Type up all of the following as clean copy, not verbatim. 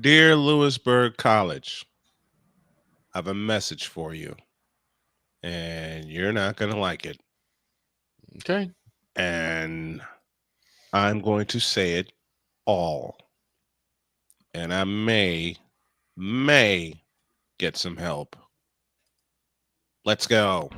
Dear Lewisburg College, I have a message for you, and you're not going to like it. Okay. And I'm going to say it all. And I may get some help. Let's go.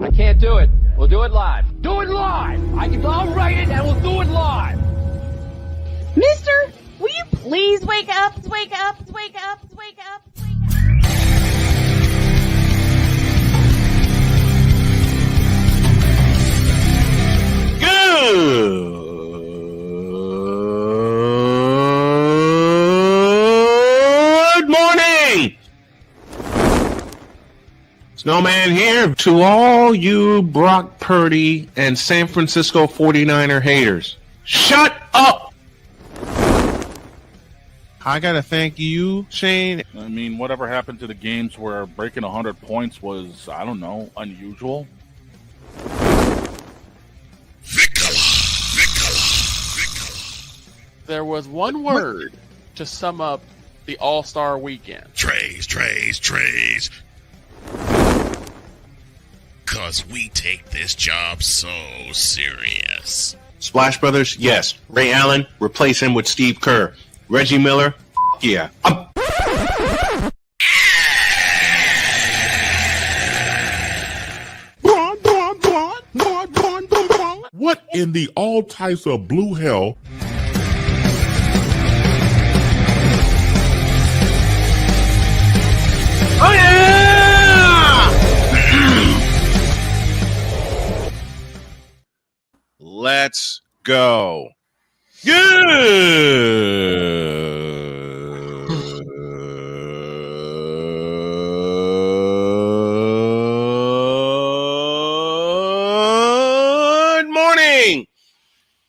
I can't do it. We'll do it live. Do it live! I'll write it and we'll do it live! Mister, will you please wake up? Good morning. Snowman here to all you Brock Purdy and San Francisco 49er haters. Shut up! I gotta thank you, Shane. I mean, whatever happened to the games where breaking 100 points was, I don't know, unusual? There was one word to sum up the All-Star weekend. Trays. Cause we take this job so serious. Splash Brothers, yes. Ray Allen, replace him with Steve Kerr. Reggie Miller, yeah. What in the all types of blue hell? Oh yeah! Let's go. Good morning.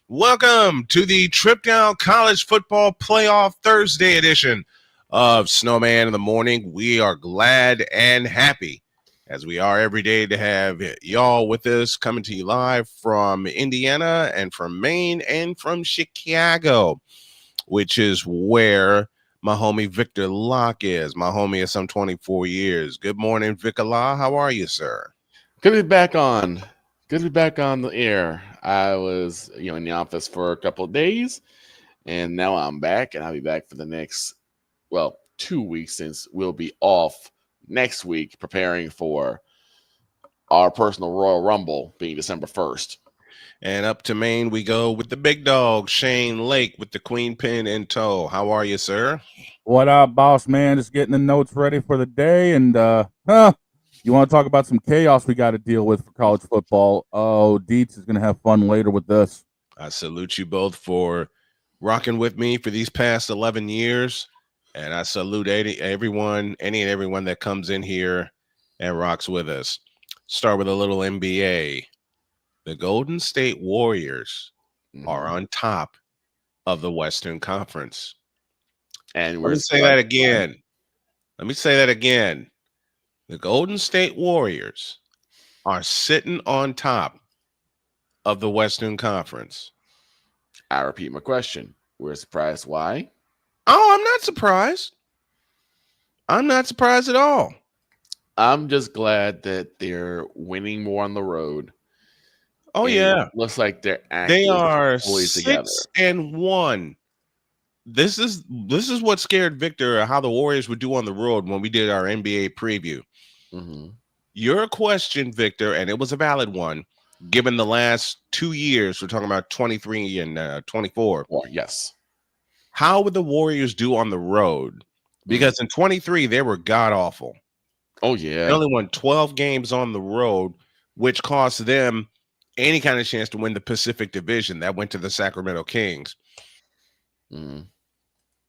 Welcome to the Trip Down College Football Playoff Thursday edition of Snowman in the Morning. We are glad and happy, as we are every day, to have y'all with us, coming to you live from Indiana and from Maine and from Chicago, which is where my homie Victor Locke is. My homie of some 24 years. Good morning, Victor Locke. How are you, sir? Good to be back on. Good to be back on the air. I was, in the office for a couple of days, and now I'm back, and I'll be back for the next, 2 weeks, since we'll be off next week preparing for our personal Royal Rumble being December 1st. And up to Maine we go with the big dog, Shane Lake, with the queen pin in tow. How are you, sir? What up, boss man? Just getting the notes ready for the day. And you want to talk about some chaos we got to deal with for college football? Oh, Dietz is going to have fun later with this. I salute you both for rocking with me for these past 11 years. And I salute any and everyone that comes in here and rocks with us. Start with a little NBA. The Golden State Warriors are on top of the Western Conference. And Let me say that again. The Golden State Warriors are sitting on top of the Western Conference. I repeat my question. We're surprised why? Oh, I'm not surprised. I'm not surprised at all. I'm just glad that they're winning more on the road. Oh, yeah. Looks like they are fully together. 6-1 this is what scared Victor how the Warriors would do on the road when we did our NBA preview. Mm-hmm. Your question, Victor, and it was a valid one, given the last 2 years, we're talking about 23 and 24. Well, yes. How would the Warriors do on the road? Because in 23, they were god-awful. Oh, yeah. They only won 12 games on the road, which cost them any kind of chance to win the Pacific Division. That went to the Sacramento Kings. Mm.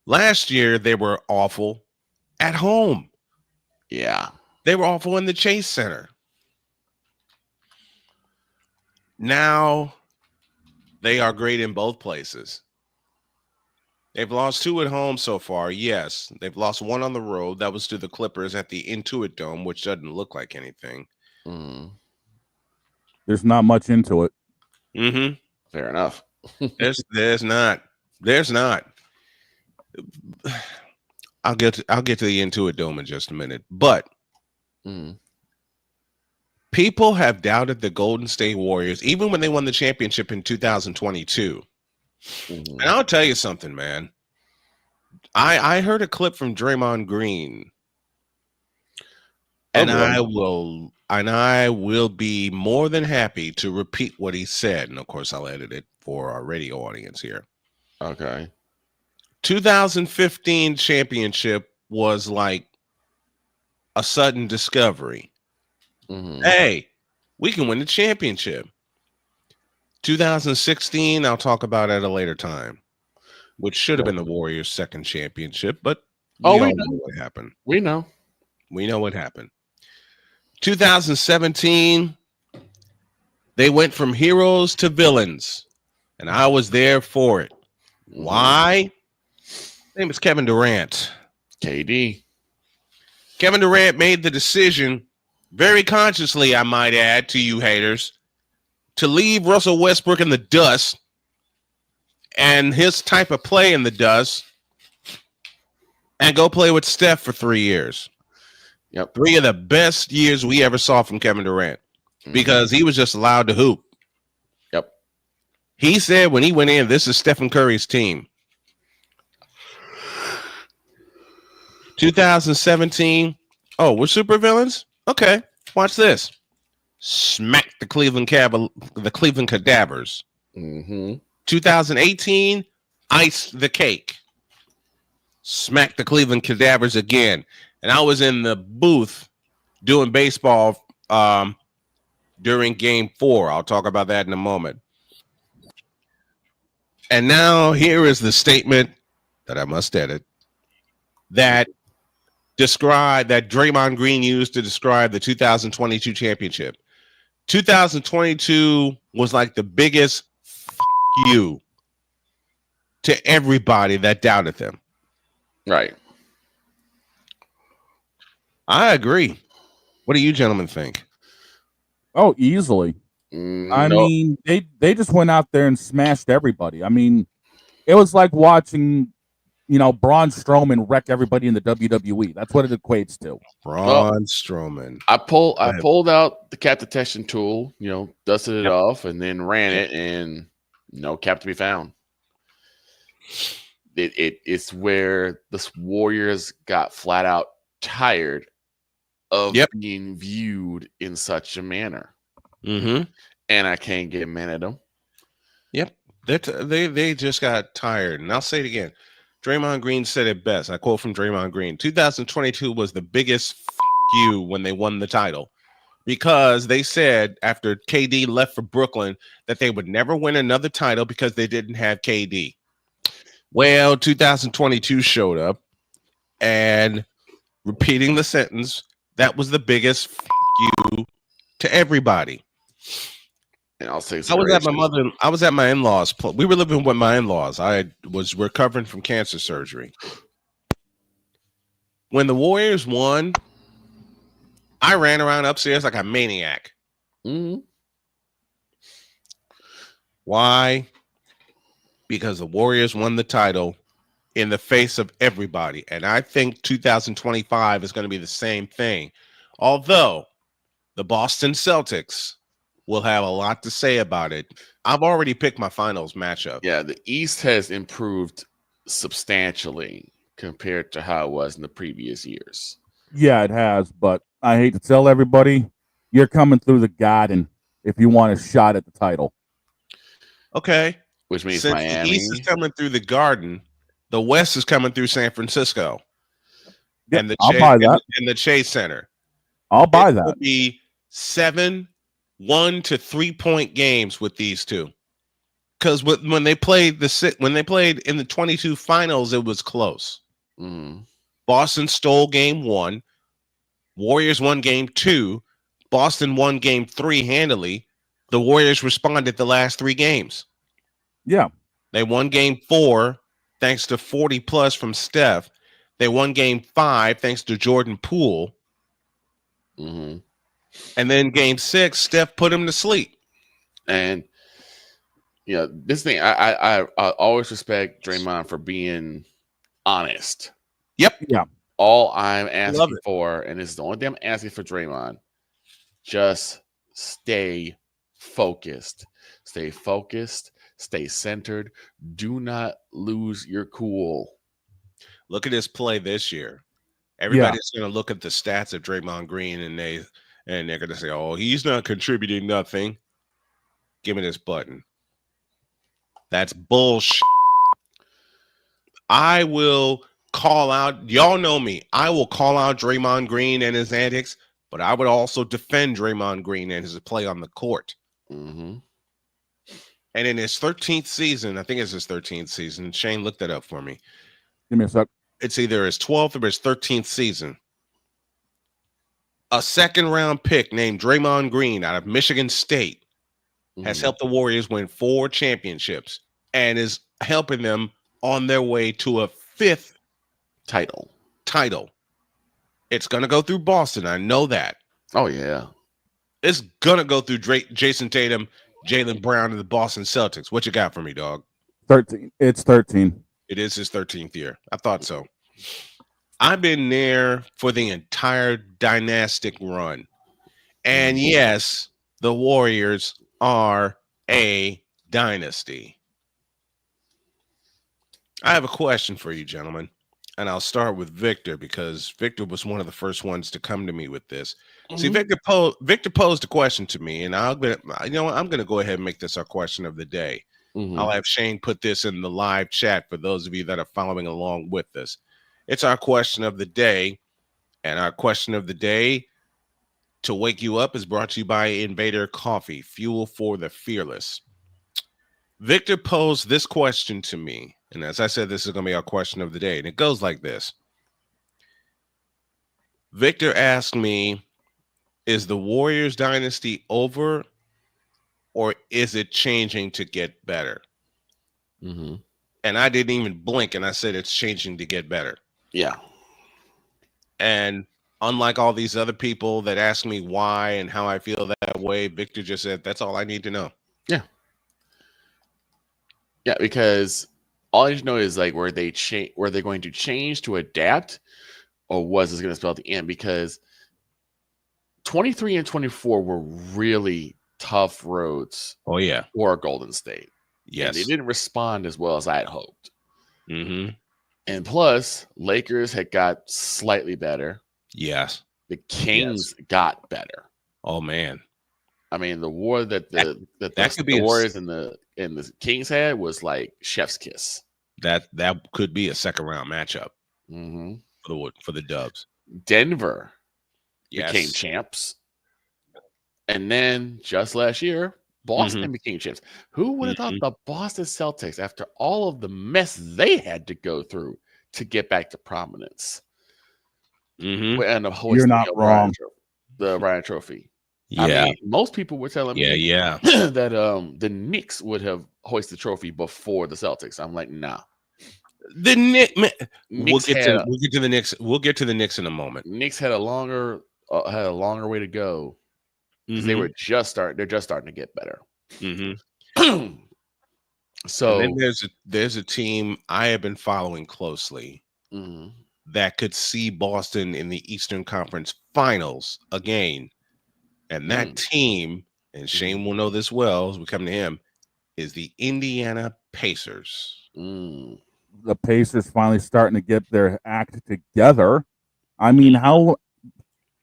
Last year, they were awful at home. Yeah. They were awful in the Chase Center. Now, they are great in both places. They've lost 2 at home so far. Yes, they've lost 1 on the road. That was to the Clippers at the Intuit Dome, which doesn't look like anything. Mm. There's not much into it. Mm-hmm. Fair enough. There's not. I'll get to the Intuit Dome in just a minute. But people have doubted the Golden State Warriors, even when they won the championship in 2022. And I'll tell you something, man. I heard a clip from Draymond Green, and I will be more than happy to repeat what he said. And of course, I'll edit it for our radio audience here. Okay. 2015 championship was like a sudden discovery. Hey, we can win the championship. 2016, I'll talk about at a later time, which should have been the Warriors' second championship, but we know what happened. We know what happened. 2017, they went from heroes to villains, and I was there for it. Why? His name is Kevin Durant. KD. Kevin Durant made the decision, very consciously, I might add to you haters, to leave Russell Westbrook in the dust and his type of play in the dust and go play with Steph for 3 years. Yep. 3 of the best years we ever saw from Kevin Durant because he was just allowed to hoop. Yep. He said when he went in, this is Stephen Curry's team. 2017. Oh, we're supervillains? Okay, watch this. Smack the Cleveland Cadavers. 2018, iced the cake. Smack the Cleveland Cadavers again. And I was in the booth doing baseball during Game 4. I'll talk about that in a moment. And now here is the statement that I must edit that Draymond Green used to describe the 2022 championship. 2022 was like the biggest you to everybody that doubted them. Right. I agree. What do you gentlemen think? Oh, easily. I mean, they just went out there and smashed everybody. I mean, it was like watching, Braun Strowman wreck everybody in the WWE. That's what it equates to. Braun Strowman. I pulled out the cat detection tool, dusted it off, and then ran it, and no cap to be found. It's where the Warriors got flat out tired of being viewed in such a manner. And I can't get mad at them. Yep. They just got tired. And I'll say it again. Draymond Green said it best. I quote from Draymond Green. 2022 was the biggest you when they won the title. Because they said after KD left for Brooklyn that they would never win another title because they didn't have KD. Well, 2022 showed up, and repeating the sentence, that was the biggest you to everybody. And I'll say I was at my in-laws. We were living with my in-laws. I was recovering from cancer surgery. When the Warriors won, I ran around upstairs like a maniac. Why? Because the Warriors won the title in the face of everybody. And I think 2025 is going to be the same thing. Although the Boston Celtics will have a lot to say about it. I've already picked my finals matchup. Yeah, the East has improved substantially compared to how it was in the previous years. Yeah, it has, but I hate to tell everybody, you're coming through the Garden if you want a shot at the title. Okay. Which means Since Miami. the East is coming through the Garden, the West is coming through San Francisco. Yeah, And the I'll Chase, buy that. and the Chase Center. I'll buy It that. will be 7 1 to 3 point games with these two. Because when they played in the 22 finals, it was close. Mm. Boston stole game 1. Warriors won game 2. Boston won game 3 handily. The Warriors responded the last 3 games. Yeah. They won game 4 thanks to 40 plus from Steph. They won game 5 thanks to Jordan Poole. Mm-hmm. And then game 6, Steph put him to sleep. And this thing, I always respect Draymond for being honest. Yep. Yeah. All I'm asking for, and this is the only thing I'm asking for Draymond, just stay focused. Stay focused. Stay centered. Do not lose your cool. Look at his play this year. Everybody's going to look at the stats of Draymond Green, and they're going to say, "Oh, he's not contributing nothing." Give me this button. That's bullshit. I will call out. Y'all know me. I will call out Draymond Green and his antics, but I would also defend Draymond Green and his play on the court. Mm-hmm. And in his 13th season, I think it's his 13th season. Shane, look that up for me. Give me a sec. It's either his 12th or his 13th season. A second-round pick named Draymond Green out of Michigan State has helped the Warriors win 4 championships and is helping them on their way to a 5th title. It's going to go through Boston. I know that. Oh, yeah. It's going to go through Jason Tatum, Jaylen Brown, and the Boston Celtics. What you got for me, dog? 13. It's 13. It is his 13th year. I thought so. I've been there for the entire dynastic run. And yes, the Warriors are a dynasty. I have a question for you, gentlemen. And I'll start with Victor because Victor was one of the first ones to come to me with this. Mm-hmm. See, Victor posed a question to me, and I'm going to go ahead and make this our question of the day. Mm-hmm. I'll have Shane put this in the live chat for those of you that are following along with this. It's our question of the day, and our question of the day to wake you up is brought to you by Invader Coffee, fuel for the fearless. Victor posed this question to me, and as I said, this is going to be our question of the day, and it goes like this. Victor asked me, is the Warriors dynasty over, or is it changing to get better? Mm-hmm. And I didn't even blink, and I said it's changing to get better. Yeah. And unlike all these other people that ask me why and how I feel that way, Victor just said, that's all I need to know. Yeah. Yeah, because all I need to know is like were they going to change to adapt, or was this going to spell at the end? Because 23 and 24 were really tough roads. Oh yeah, for Golden State. Yes, and they didn't respond as well as I had hoped. Mm-hmm. And plus, Lakers had got slightly better. Yes, the Kings got better. Oh man, I mean, the war that the Warriors and the Kings had was like chef's kiss. That could be a second round matchup mm-hmm. for the Dubs. Denver became champs, and then just last year, Boston became champs. Who would have thought the Boston Celtics, after all of the mess they had to go through to get back to prominence, and you're not wrong. The Ryan Trophy. Yeah, I mean, most people were telling me that the Knicks would have hoisted the trophy before the Celtics. I'm like, nah. The Knicks. We'll get to the Knicks. We'll get to the Knicks in a moment. Knicks had a longer way to go. They're just starting to get better. So and then there's a team I have been following closely that could see Boston in the Eastern Conference Finals again. And that team, and Shane will know this well as we come to him, is the Indiana Pacers. the Pacers finally starting to get their act together. I mean, how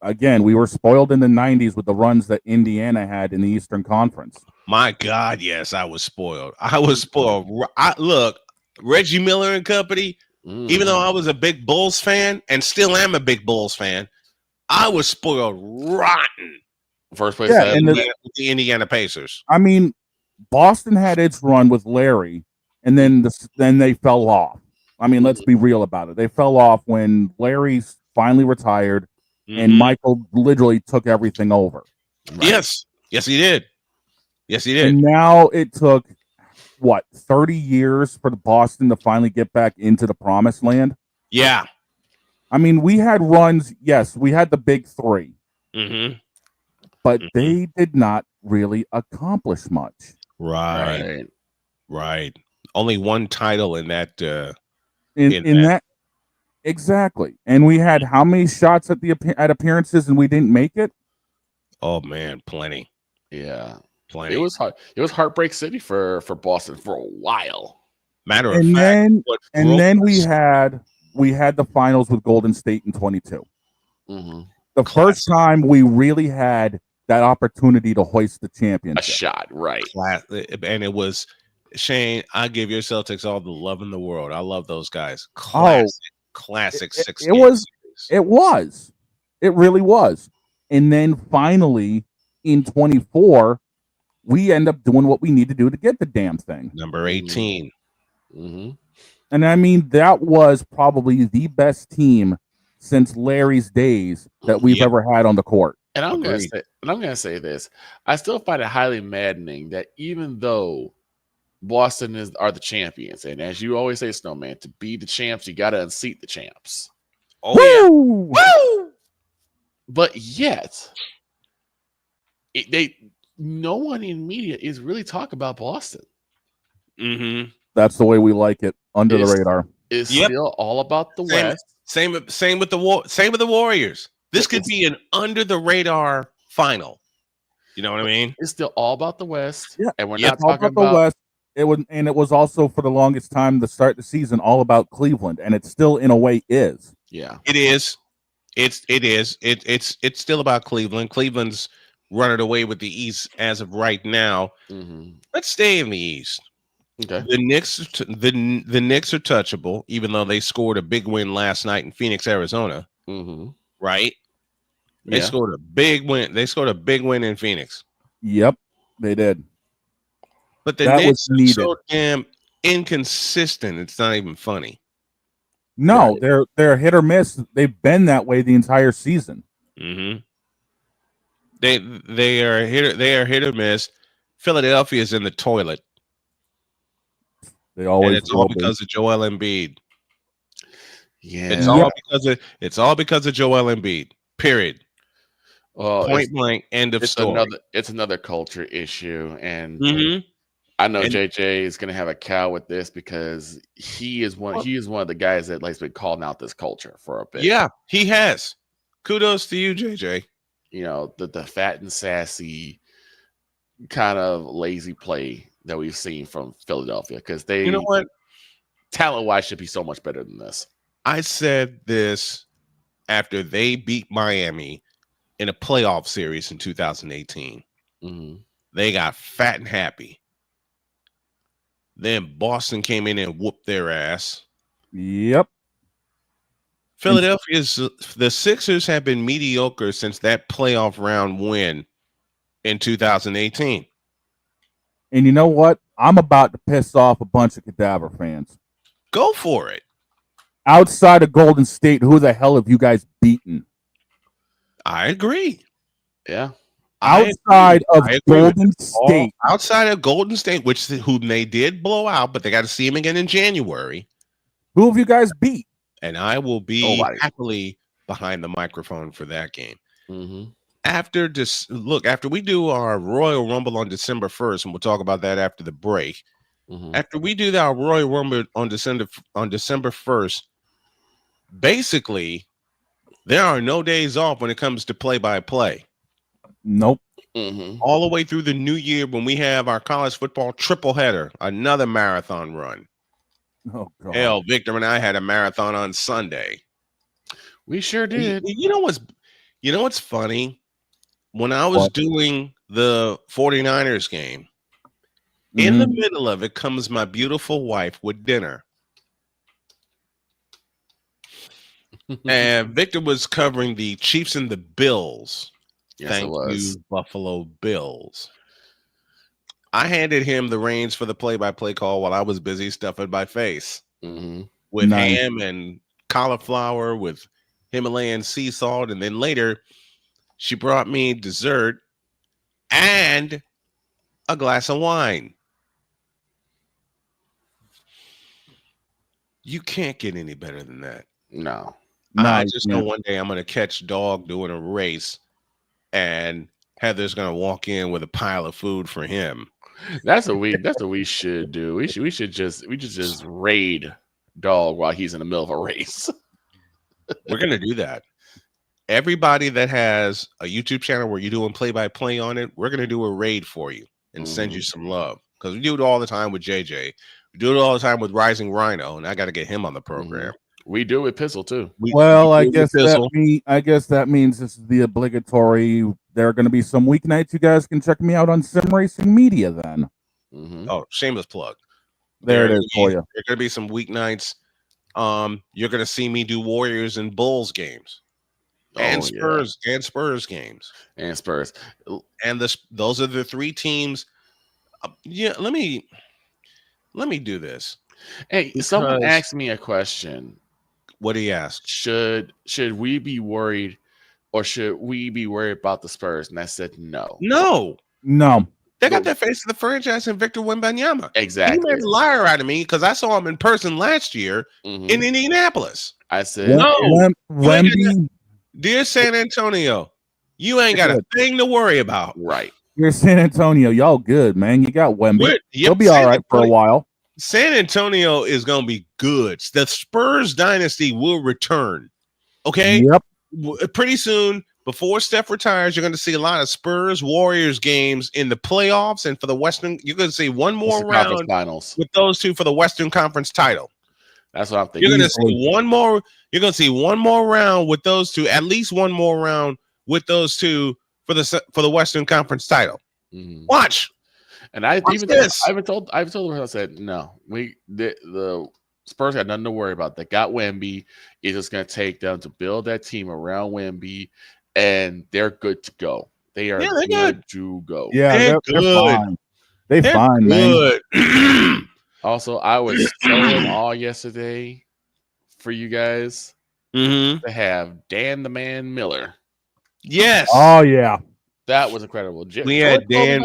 again, we were spoiled in the 90s with the runs that Indiana had in the Eastern Conference. My God, yes, I was spoiled. I was spoiled. Look, Reggie Miller and company, even though I was a big Bulls fan and still am a big Bulls fan, I was spoiled rotten. First place, Yeah, and the Indiana Pacers. I mean, Boston had its run with Larry, and then they fell off. I mean, let's be real about it. They fell off when Larry finally retired, and Michael literally took everything over. Right. Yes, he did. Yes, he did. And now it took, 30 years for the Boston to finally get back into the promised land? Yeah. I mean, we had runs. Yes, we had the big three. But they did not really accomplish much. Right. Only one title in that. In that. Exactly. And we had how many shots at appearances and we didn't make it? Oh, man, plenty. Yeah. Plenty. It was hard. It was Heartbreak City for Boston for a while. Matter of fact. Then we had the finals with Golden State in 22. The first time we really had that opportunity to hoist the championship. A shot, right. And it was, Shane, I give your Celtics all the love in the world. I love those guys. Classic 6 games. It really was. And then finally in 24, we end up doing what we need to do to get the damn thing. Number 18. And I mean, that was probably the best team since Larry's days that we've ever had on the court. And I'm gonna say this. I still find it highly maddening that even though Boston are the champions, and as you always say, Snowman, to be the champs, you got to unseat the champs. Oh, yeah. Woo! But yet, no one in media is really talking about Boston. That's the way we like it, under the radar. It's still all about the West. Same with the Warriors. This could be an under the radar final. You know what I mean? It's still all about the West. Yeah, and we're not talking about the West. It was also for the longest time to start the season all about Cleveland, and it still in a way is. Yeah, it is. It's still about Cleveland. Cleveland's running away with the East as of right now. Let's stay in the East. Okay. The Knicks are touchable, even though they scored a big win last night in Phoenix, Arizona. Right? They scored a big win. They scored a big win in Phoenix. Yep, they did. But the Knicks are so damn inconsistent. It's not even funny. No, they're hit or miss. They've been that way the entire season. They are hit or miss. Philadelphia's in the toilet. They always. And it's all because of Joel Embiid. Yeah, it's all because of Joel Embiid. Period. Well, point blank. End of story. It's another culture issue, and I know JJ is going to have a cow with this because he is one of the guys that has been calling out this culture for a bit. Yeah, he has. Kudos to you, JJ. You know, the fat and sassy kind of lazy play that we've seen from Philadelphia, because they, you know what, talent-wise should be so much better than this. I said this after they beat Miami in a playoff series in 2018. They got fat and happy. Then Boston came in and whooped their ass. Yep. The Sixers have been mediocre since that playoff round win in 2018. And you know what? I'm about to piss off a bunch of Cadaver fans. Go for it. Outside of Golden State, who the hell have you guys beaten? I agree. Yeah. Outside of Golden State. Outside of Golden State, whom they did blow out, but they got to see him again in January. Who have you guys beat? And I will be happily behind the microphone for that game. After we do our Royal Rumble on December 1st, and we'll talk about that after the break. After we do our Royal Rumble on December 1st, basically, there are no days off when it comes to play-by-play. Nope. All the way through the new year when we have our college football triple header, another marathon run. Oh God. Hell, Victor and I had a marathon on Sunday. We sure did. You know what's funny? When I was What? doing the 49ers game, in Mhm. the middle of it comes my beautiful wife with dinner. And Victor was covering the Chiefs and the Bills. Yes, Thank it was. you, Buffalo Bills. I handed him the reins for the play-by-play call while I was busy stuffing my face Mm-hmm. with Nice. ham and cauliflower with Himalayan sea salt. And then later, she brought me dessert and a glass of wine. You can't get any better than that. No. I you just know can't. one day I'm going to catch Dog doing a race, and Heather's going to walk in with a pile of food for him. That's what we should do. We should just raid Dog while he's in the middle of a race. We're going to do that. Everybody that has a YouTube channel where you're doing play-by-play on it, we're going to do a raid for you and send you some love. Because we do it all the time with JJ. We do it all the time with Rising Rhino, and I got to get him on the program. We do it with Pistol too. Well, I do it with guess that means this is the obligatory. There are going to be some weeknights. You guys can check me out on Sim Racing Media then. Mm-hmm. Oh, shameless plug. There it is for you. There are going to be some weeknights. You're going to see me do Warriors and Bulls games. And Spurs games. And Spurs. And those are the three teams. Let me do this. Hey, someone asked me a question. What do you ask? Should we be worried, or should we be worried about the Spurs? And I said no. No. They got their face of the franchise in Victor Wembanyama. Exactly. He made a liar out of me because I saw him in person last year in Indianapolis. I said no. Wemby. Dear San Antonio, you ain't got a thing to worry about. Right. You're San Antonio. Y'all good, man. You got Wemby. He'll be all right for a while. San Antonio is going to be good. The Spurs dynasty will return. Okay? Yep. Pretty soon, before Steph retires, you're going to see a lot of Spurs Warriors games in the playoffs, and for the Western, you're going to see one more round finals with those two for the Western Conference title. That's what I'm thinking. You're going to see one more. You're going to see one more round with those two. At least one more round with those two for the Western Conference title. Mm-hmm. Watch. And I Watch even this. I've told her, I said no. The Spurs got nothing to worry about. They got Wemby. It's just going to take them to build that team around Wemby, and they're good to go. They are good to go. Yeah, they're fine. They're fine, good. Man. Also, I was so in awe yesterday for you guys to have Dan the Man Miller. Yes. Oh yeah, that was incredible. We had Dan.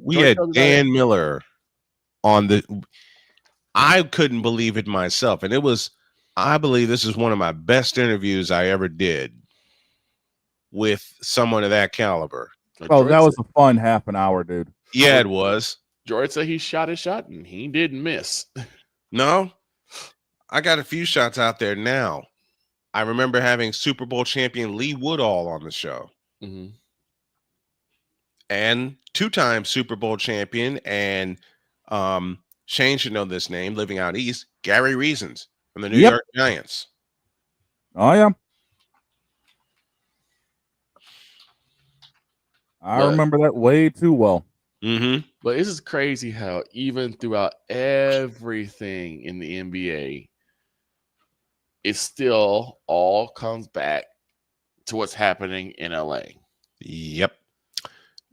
We had Dan Miller on the. I couldn't believe it myself, and it was. I believe this is one of my best interviews I ever did with someone of that caliber. Oh, that was a fun half an hour, dude. Yeah, it was. George said he shot his shot and he didn't miss. No, I got a few shots out there now. I remember having Super Bowl champion Lee Woodall on the show. Mm-hmm. And two-time Super Bowl champion, and Shane should know this name, living out east, Gary Reasons from the New York Giants. Oh, yeah. I remember that way too well. Mm-hmm. But this is crazy how even throughout everything in the NBA, it still all comes back to what's happening in LA. Yep.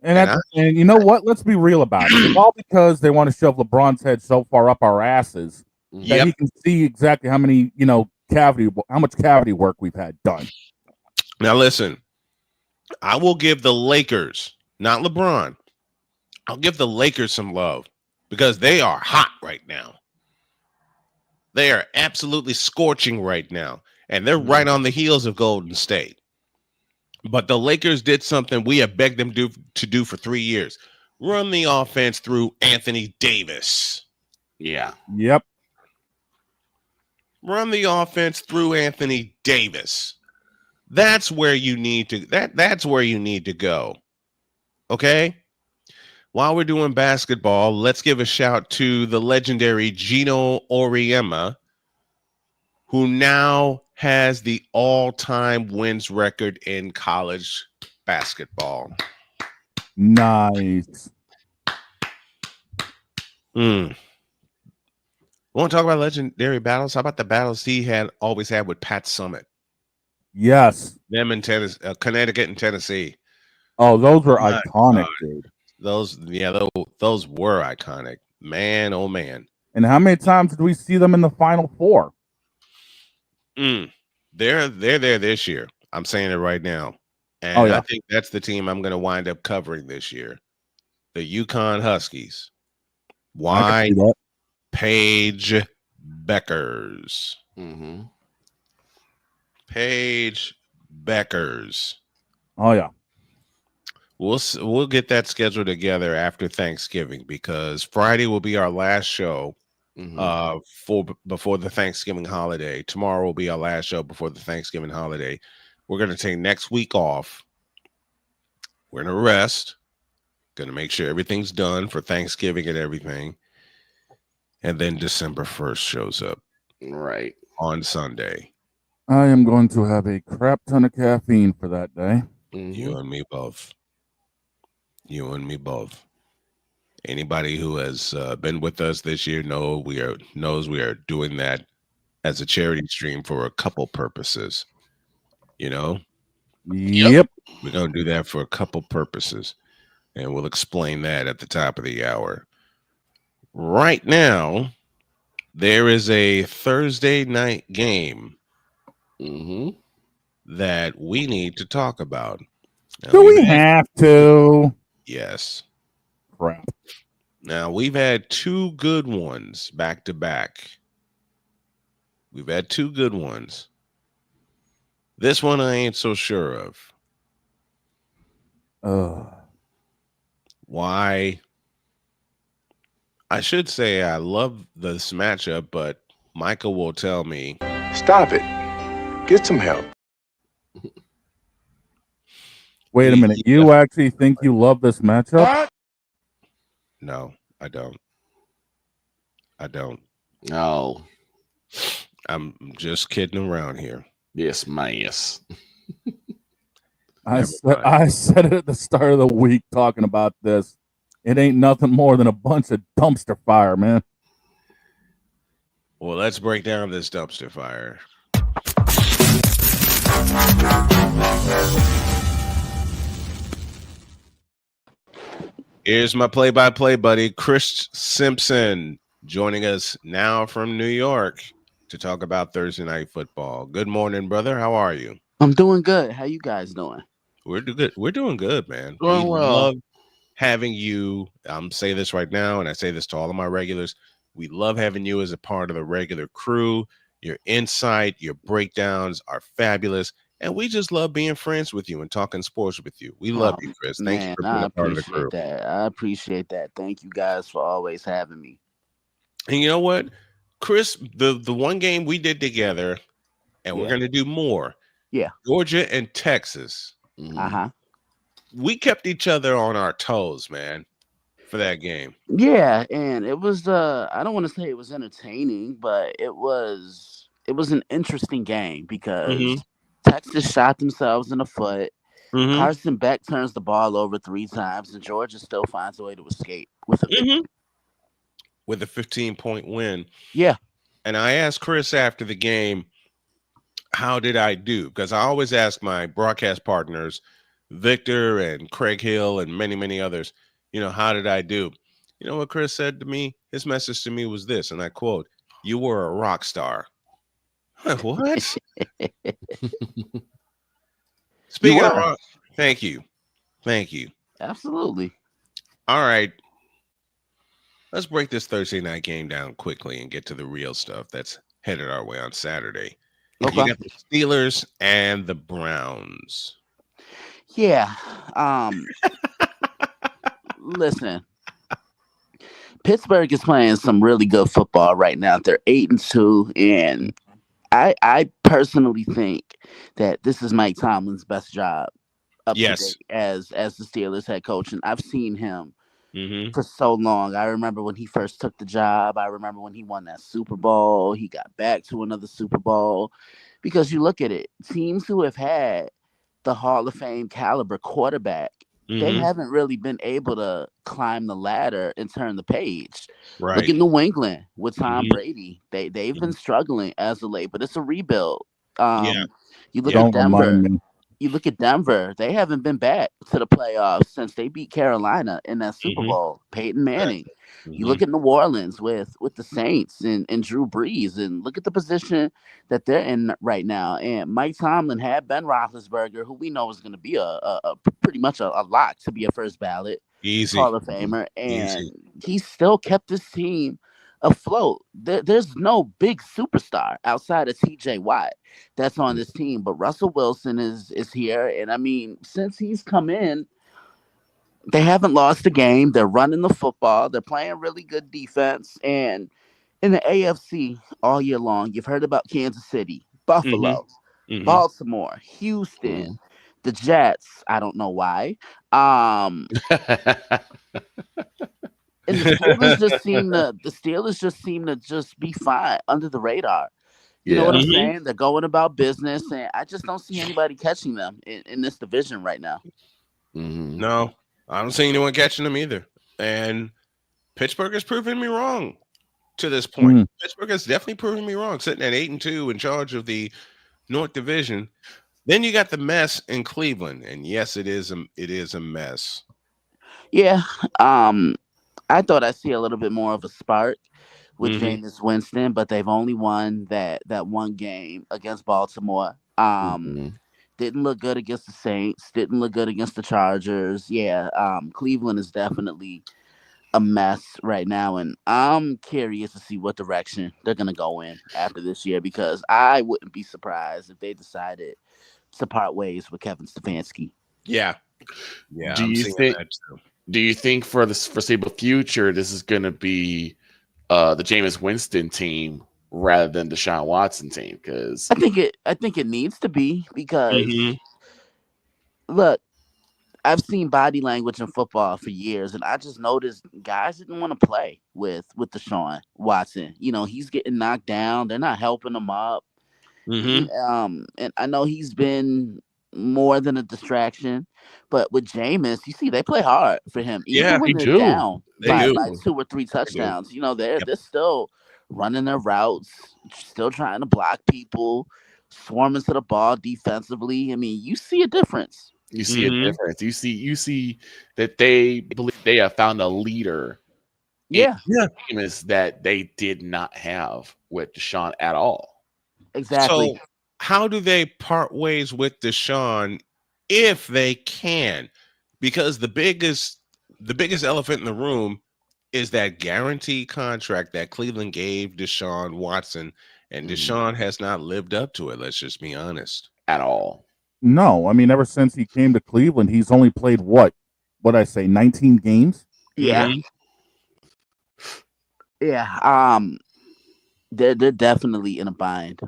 And you know what? Let's be real about it. It's all because they want to shove LeBron's head so far up our asses that he can see exactly how many, how much cavity work we've had done. Now listen, I will give the Lakers, not LeBron, I'll give the Lakers some love because they are hot right now. They are absolutely scorching right now, and they're right on the heels of Golden State. But the Lakers did something we have begged them to do for 3 years. Run the offense through Anthony Davis. Yeah. Yep. Run the offense through Anthony Davis. That's where you need to that's where you need to go. Okay? while we're doing basketball, let's give a shout to the legendary Gino Auriemma, who now has the all-time wins record in college basketball. Nice. We want to talk about legendary battles. How about the battles he always had with Pat Summitt? Yes. Them in Tennessee, Connecticut and Tennessee. Oh, those were My iconic, God. dude. Those were iconic. Man, oh man. And how many times did we see them in the Final Four? They're there this year. I'm saying it right now. And I think that's the team I'm going to wind up covering this year. The Yukon Huskies. Why? Paige Beckers. Paige Beckers. Oh yeah. We'll get that scheduled together after Thanksgiving, because Friday will be our last show before the Thanksgiving holiday. Tomorrow will be our last show before the Thanksgiving holiday. We're going to take next week off. We're going to rest. Going to make sure everything's done for Thanksgiving and everything. And then December 1st shows up. Right. On Sunday. I am going to have a crap ton of caffeine for that day. You and me both. You and me both. Anybody who has been with us this year knows we are doing that as a charity stream for a couple purposes. You know? Yep. We're going to do that for a couple purposes. And we'll explain that at the top of the hour. Right now, there is a Thursday night game that we need to talk about. Now, do we have to? Yes. Crap. Now, we've had two good ones back to back. We've had two good ones. This one I ain't so sure of. Why? I should say I love this matchup, but Michael will tell me, stop it. Get some help. Wait a minute. You actually think you love this matchup? No, I don't. I don't. No. I'm just kidding around here. Yes, man. I said it at the start of the week talking about this. It ain't nothing more than a bunch of dumpster fire, man. Well, let's break down this dumpster fire. Here's my play-by-play buddy, Chris Simpson, joining us now from New York to talk about Thursday Night Football. Good morning, brother. How are you? I'm doing good. How you guys doing? We're good. We're doing good, man. Doing well. Love having you. I'm saying this right now, and I say this to all of my regulars. We love having you as a part of the regular crew. Your insight, your breakdowns are fabulous, and we just love being friends with you and talking sports with you. We love you, Chris. Thank you for being a part of the crew. I appreciate that. Thank you guys for always having me. And you know what, Chris, the one game we did together, and we're going to do more. Yeah. Georgia and Texas. We kept each other on our toes, man, for that game. Yeah, and it was I don't want to say it was entertaining, but it was an interesting game because Texas shot themselves in the foot. Carson Beck turns the ball over 3 times, and Georgia still finds a way to escape with a victory. With a 15-point win. Yeah. And I asked Chris after the game, how did I do? Because I always ask my broadcast partners, Victor and Craig Hill and many, many others, how did I do? You know what Chris said to me? His message to me was this, and I quote, "You were a rock star." What? Speaking of rock, thank you. Absolutely. All right. Let's break this Thursday night game down quickly and get to the real stuff that's headed our way on Saturday. Okay. You got the Steelers and the Browns. Yeah. Listen. Pittsburgh is playing some really good football right now. They're 8-2, and I personally think that this is Mike Tomlin's best job up to date as the Steelers head coach, and I've seen him for so long. I remember when he first took the job. I remember when he won that Super Bowl. He got back to another Super Bowl. Because you look at it, teams who have had the Hall of Fame caliber quarterback, they haven't really been able to climb the ladder and turn the page. Right. Look at New England with Tom Brady. They've been struggling as of late, but it's a rebuild. You look at Denver. You look at Denver. They haven't been back to the playoffs since they beat Carolina in that Super Bowl. Peyton Manning. You look at New Orleans with the Saints and Drew Brees, and look at the position that they're in right now. And Mike Tomlin had Ben Roethlisberger, who we know is going to be a pretty much a lock to be a first ballot Hall of Famer, and he still kept his team afloat. There's no big superstar outside of TJ Watt that's on this team, but Russell Wilson is here, and I mean, since he's come in, they haven't lost a game. They're running the football. They're playing really good defense. And in the AFC all year long, you've heard about Kansas City, Buffalo, Baltimore, Houston, the Jets. I don't know why. And the Steelers just seem to just be fine under the radar. You know what I'm saying? They're going about business, and I just don't see anybody catching them in this division right now. No. I don't see anyone catching them either. And Pittsburgh has proven me wrong to this point. Pittsburgh has definitely proven me wrong, sitting at 8-2 in charge of the North Division. Then you got the mess in Cleveland, and yes, it is a mess. Yeah, I thought I'd see a little bit more of a spark with Jameis Winston, but they've only won that one game against Baltimore. Didn't look good against the Saints. Didn't look good against the Chargers. Yeah, Cleveland is definitely a mess right now, and I'm curious to see what direction they're going to go in after this year, because I wouldn't be surprised if they decided to part ways with Kevin Stefanski. Yeah. Do you think for the foreseeable future this is going to be the Jameis Winston team rather than Deshaun Watson team? Because I think it needs to be, because look, I've seen body language in football for years, and I just noticed guys didn't want to play with Deshaun Watson. You know, he's getting knocked down. They're not helping him up. And I know he's been more than a distraction, but with Jameis, you see, they play hard for him. Even when they're down by 2 or 3 touchdowns, you know, they're still running their routes, still trying to block people, swarming to the ball defensively. I mean, you see a difference. You see a difference. You see that they believe they have found a leader. Jameis that they did not have with Deshaun at all. Exactly. So how do they part ways with Deshaun if they can? Because the biggest elephant in the room is that guarantee contract that Cleveland gave Deshaun Watson, and Deshaun has not lived up to it. Let's just be honest. At all. No, I mean, ever since he came to Cleveland, he's only played what I say, 19 games? Yeah. Yeah. They're definitely in a bind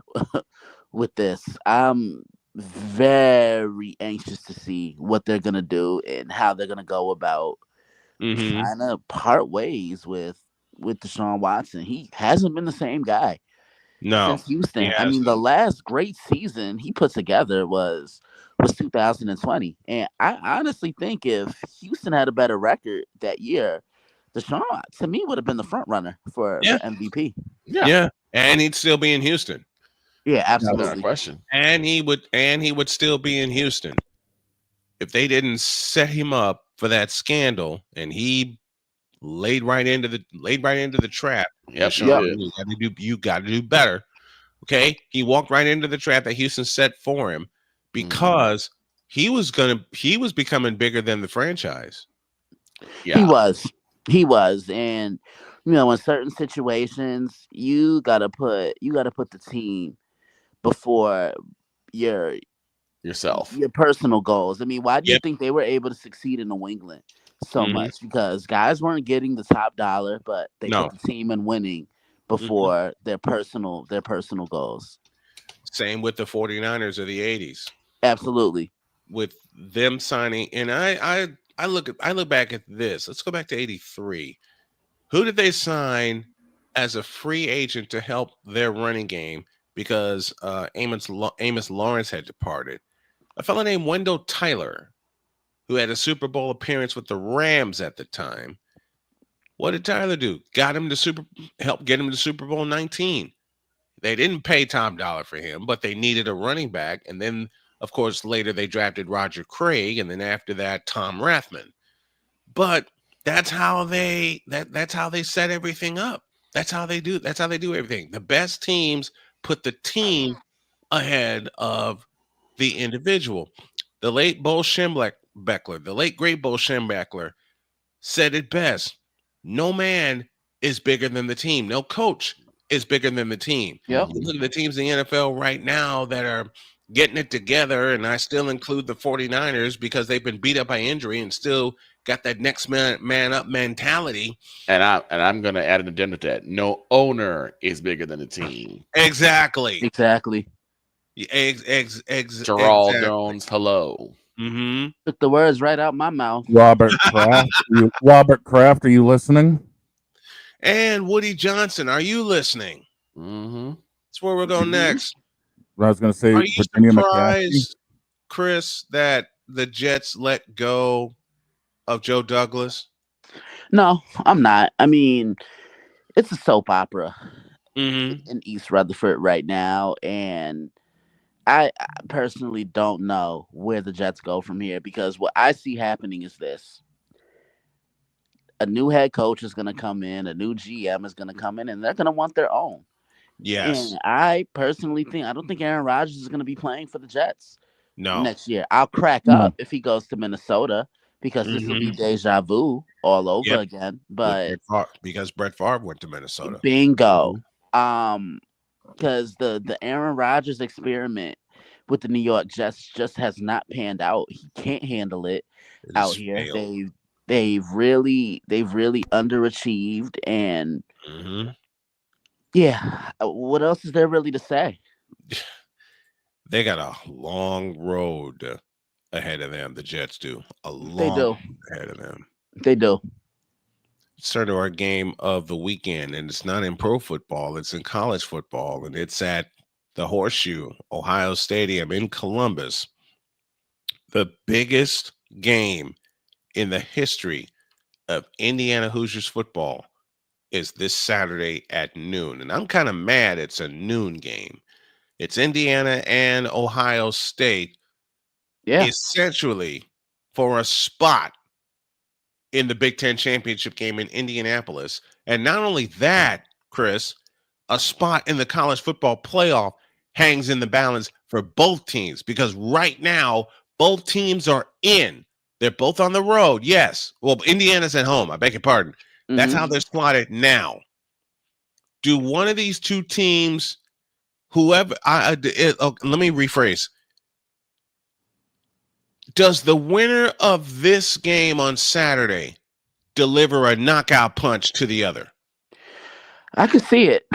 with this. I'm very anxious to see what they're gonna do and how they're gonna go about trying to part ways with Deshaun Watson. He hasn't been the same guy since Houston. I mean, the last great season he put together was 2020, and I honestly think if Houston had a better record that year, Deshaun to me would have been the front runner for MVP. Yeah, and he'd still be in Houston. Yeah, absolutely. Not a question. And he would still be in Houston if they didn't set him up for that scandal, and he laid right into the trap. You got to do better. Okay, he walked right into the trap that Houston set for him because he was becoming bigger than the franchise. Yeah, he was, and you know, in certain situations, you gotta put the team before your personal goals. I mean, why do you think they were able to succeed in New England so much? Because guys weren't getting the top dollar, but they put the team in winning before their personal goals. Same with the 49ers of the 80s. Absolutely. With them signing, and I look back at this. Let's go back to 83. Who did they sign as a free agent to help their running game because Amos Lawrence had departed? A fellow named Wendell Tyler, who had a Super Bowl appearance with the Rams at the time. What did Tyler do? Help get him to Super Bowl 19. They didn't pay top dollar for him, but they needed a running back. And then, of course, later they drafted Roger Craig, and then after that, Tom Rathman. But that's how that's how they set everything up. That's how they do everything. The best teams put the team ahead of the individual. The late great Bo Schembechler said it best. No man is bigger than the team. No coach is bigger than the team. Yep. You look at the teams in the NFL right now that are getting it together, and I still include the 49ers because they've been beat up by injury and still got that next man up mentality. And I'm going to add an addendum to that. No owner is bigger than the team. Exactly. Exactly. Gerald Jones, hello. Mm-hmm. Took the words right out my mouth. Robert Kraft, are you listening? And Woody Johnson, are you listening? Mm-hmm. That's where we're going next. I was going to say, are you Virginia surprised, Chris, that the Jets let go of Joe Douglas? No, I'm not. I mean, it's a soap opera Mm-hmm. in East Rutherford right now, and I personally don't know where the Jets go from here, because what I see happening is this. A new head coach is going to come in, a new GM is going to come in, and they're going to want their own. Yes. And I personally I don't think Aaron Rodgers is going to be playing for the Jets next year. I'll crack up if he goes to Minnesota, because this will be deja vu all over again. But because Brett Favre went to Minnesota. Bingo. Because the Aaron Rodgers experiment with the New York Jets just has not panned out. He can't handle it out here. Failed. They've really underachieved, and what else is there really to say? They got a long road ahead of them. The Jets do. Ahead of them. They do. Let's turn to our game of the weekend, and it's not in pro football. It's in college football, and it's at the Horseshoe, Ohio Stadium in Columbus. The biggest game in the history of Indiana Hoosiers football is this Saturday at noon. And I'm kind of mad it's a noon game. It's Indiana and Ohio State, essentially for a spot in the Big Ten championship game in Indianapolis. And not only that, Chris, a spot in the college football playoff hangs in the balance for both teams, because right now both teams are in. They're both on the road. Yes. Well, Indiana's at home. I beg your pardon. Mm-hmm. That's how they're slotted now. Do one of these two teams, let me rephrase. Does the winner of this game on Saturday deliver a knockout punch to the other? I could see it.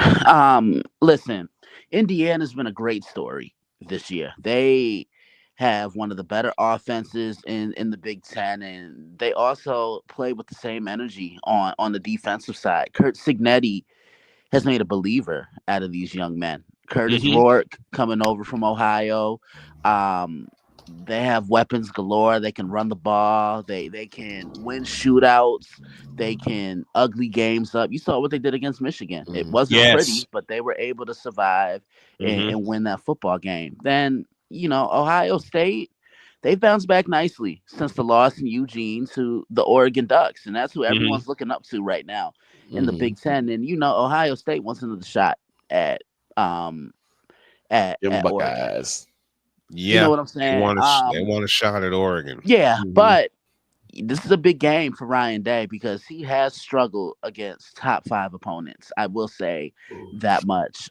Listen, Indiana's been a great story this year. They have one of the better offenses in the Big Ten, and they also play with the same energy on the defensive side. Kurt Cignetti has made a believer out of these young men. Curtis Rourke coming over from Ohio. They have weapons galore. They can run the ball. They can win shootouts. They can ugly games up. You saw what they did against Michigan. It wasn't pretty, but they were able to survive and win that football game. Then, Ohio State, they've bounced back nicely since the loss in Eugene to the Oregon Ducks. And that's who everyone's looking up to right now in the Big Ten. And, Ohio State wants another shot at Buckeyes. Yeah, you know what I'm saying? They want a shot at Oregon. Yeah, but this is a big game for Ryan Day, because he has struggled against top 5 opponents. I will say that much.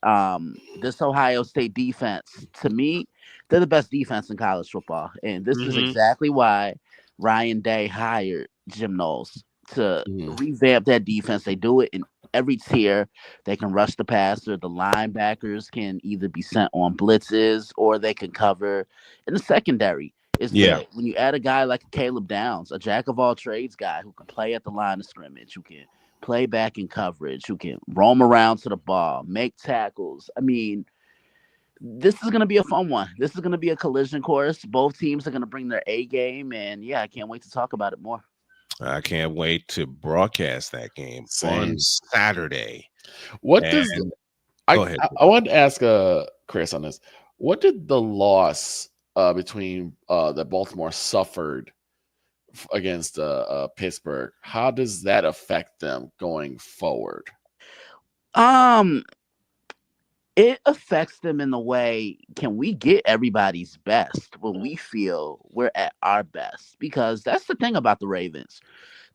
This Ohio State defense, to me, they're the best defense in college football. And this is exactly why Ryan Day hired Jim Knowles to revamp that defense. They do it in every tier. They can rush the passer. The linebackers can either be sent on blitzes or they can cover in the secondary. is that when you add a guy like Caleb Downs, a jack of all trades guy who can play at the line of scrimmage, who can play back in coverage, who can roam around to the ball, make tackles. I mean, this is going to be a fun one. This is going to be a collision course. Both teams are going to bring their A game, and yeah, I can't wait to talk about it more. I can't wait to broadcast that game on Saturday. Go ahead. I wanted to ask Chris on this. What did the loss between that Baltimore suffered against Pittsburgh? How does that affect them going forward? It affects them in the way, can we get everybody's best when we feel we're at our best? Because that's the thing about the Ravens.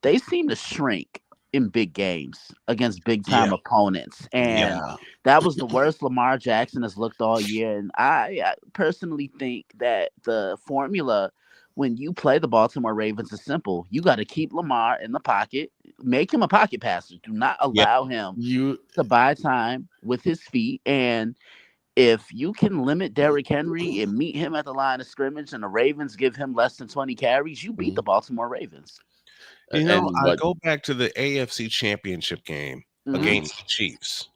They seem to shrink in big games against big-time opponents. And that was the worst Lamar Jackson has looked all year. And I personally think that the formula when you play the Baltimore Ravens is simple. You got to keep Lamar in the pocket, make him a pocket passer. Do not allow him to buy time with his feet. And if you can limit Derrick Henry and meet him at the line of scrimmage and the Ravens give him less than 20 carries, you beat the Baltimore Ravens. You know, I go back to the AFC Championship game against the Chiefs.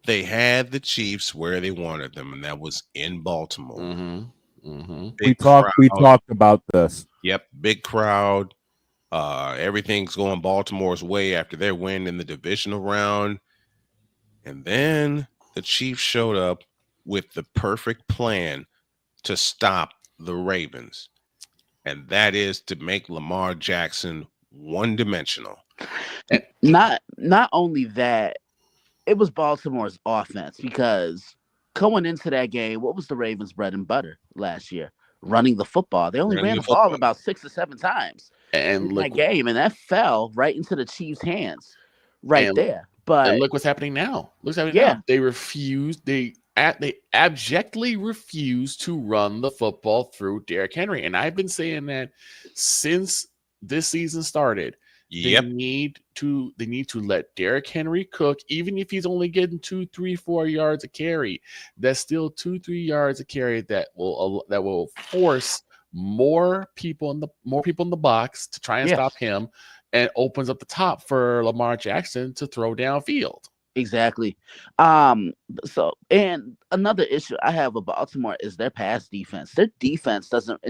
They had the Chiefs where they wanted them, and that was in Baltimore. We talked about this. Yep, big crowd. Everything's going Baltimore's way after their win in the divisional round. And then the Chiefs showed up with the perfect plan to stop the Ravens. And that is to make Lamar Jackson one-dimensional. Not only that, it was Baltimore's offense, because going into that game, what was the Ravens' bread and butter last year? Running the football. They only ran the ball about 6 or 7 times in that game, and that fell right into the Chiefs' hands there. But look what's happening now. Now. They refused. They abjectly refuse to run the football through Derrick Henry, and I've been saying that since this season started. They need to let Derrick Henry cook, even if he's only getting 2, 3, 4 yards a carry. That's still 2, 3 yards a carry that will force more people in the box to try and stop him, and opens up the top for Lamar Jackson to throw downfield. Exactly. So, and another issue I have with Baltimore is their pass defense. Their defense doesn't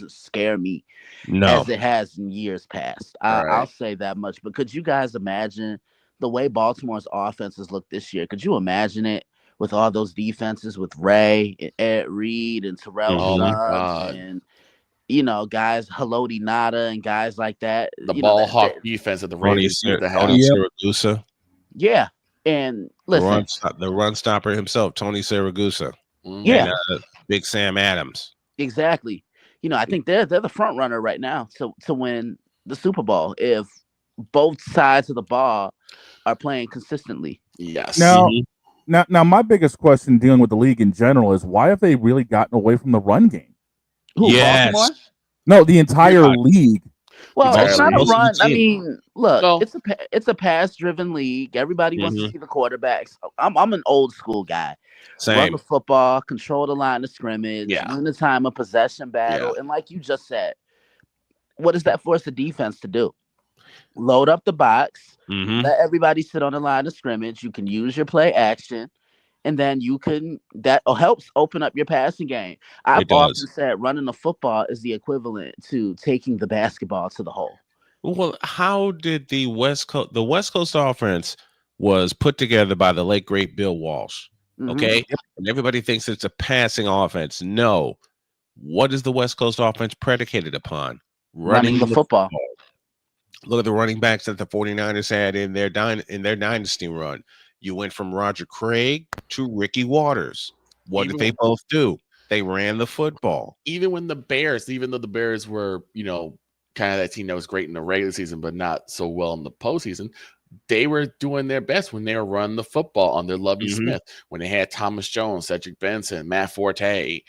scare me as it has in years past. I'll say that much. But could you guys imagine the way Baltimore's offenses look this year? Could you imagine it with all those defenses with Ray and Ed Reed and Terrell Suggs and guys Haloti Nada and guys like that? The ball hawk defense of the Ravens used to have. Siragusa. Yeah. And listen, the run stopper himself, Tony Siragusa. And, Big Sam Adams. Exactly. I think they're the front runner right now to win the Super Bowl if both sides of the ball are playing consistently. Yes. Now, my biggest question dealing with the league in general is, why have they really gotten away from the run game? Baltimore? No, the entire league. Well, it's not a run. I mean, look, it's a pass-driven league. Everybody wants to see the quarterbacks. I'm an old school guy. Same. Run the football, control the line of scrimmage, win the time of possession battle, and like you just said, what does that force the defense to do? Load up the box, let everybody sit on the line of scrimmage. You can use your play action. And then that helps open up your passing game. I've often said running the football is the equivalent to taking the basketball to the hole. Well, how did the West Coast offense was put together by the late great Bill Walsh? Okay. And everybody thinks it's a passing offense. No. What is the West Coast offense predicated upon? Running the football. Look at the running backs that the 49ers had in their dynasty run. You went from Roger Craig to Ricky Waters. What did they both do? They ran the football. Even though the Bears were, kind of that team that was great in the regular season, but not so well in the postseason, they were doing their best when they were running the football under Lovie Smith, when they had Thomas Jones, Cedric Benson, Matt Forte.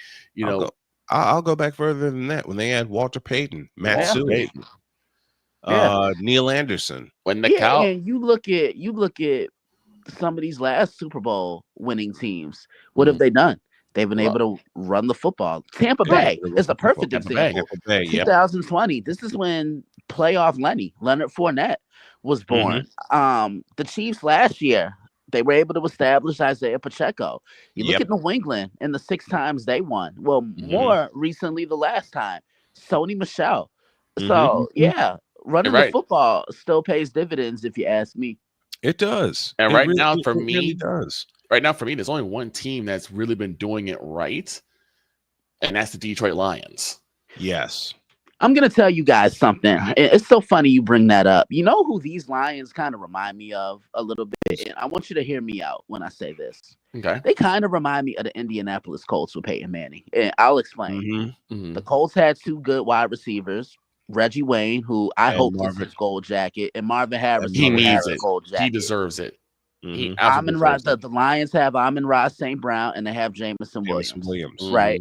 I'll go back further than that. When they had Walter Payton, Matt Sewell, Neil Anderson. And you look at some of these last Super Bowl winning teams. What have they done? They've been able to run the football. Tampa Bay is the perfect example. 2020. This is when playoff Leonard Fournette was born. The Chiefs last year, they were able to establish Isaiah Pacheco. You look at New England and the 6 times they won. Well, more recently, the last time, Sony Michel. So, running the football still pays dividends, if you ask me. It does. And It really does. Right now, for me, there's only one team that's really been doing it right, and that's the Detroit Lions. Yes. I'm going to tell you guys something. It's so funny you bring that up. You know who these Lions kind of remind me of a little bit? And I want you to hear me out when I say this. Okay. They kind of remind me of the Indianapolis Colts with Peyton Manning. And I'll explain. The Colts had 2 good wide receivers. Reggie Wayne, who I hope gets his gold jacket, and Marvin Harris. He needs it. Gold jacket. He deserves it. The Lions have Amon-Ra St. Brown, and they have Jameson Williams. Right.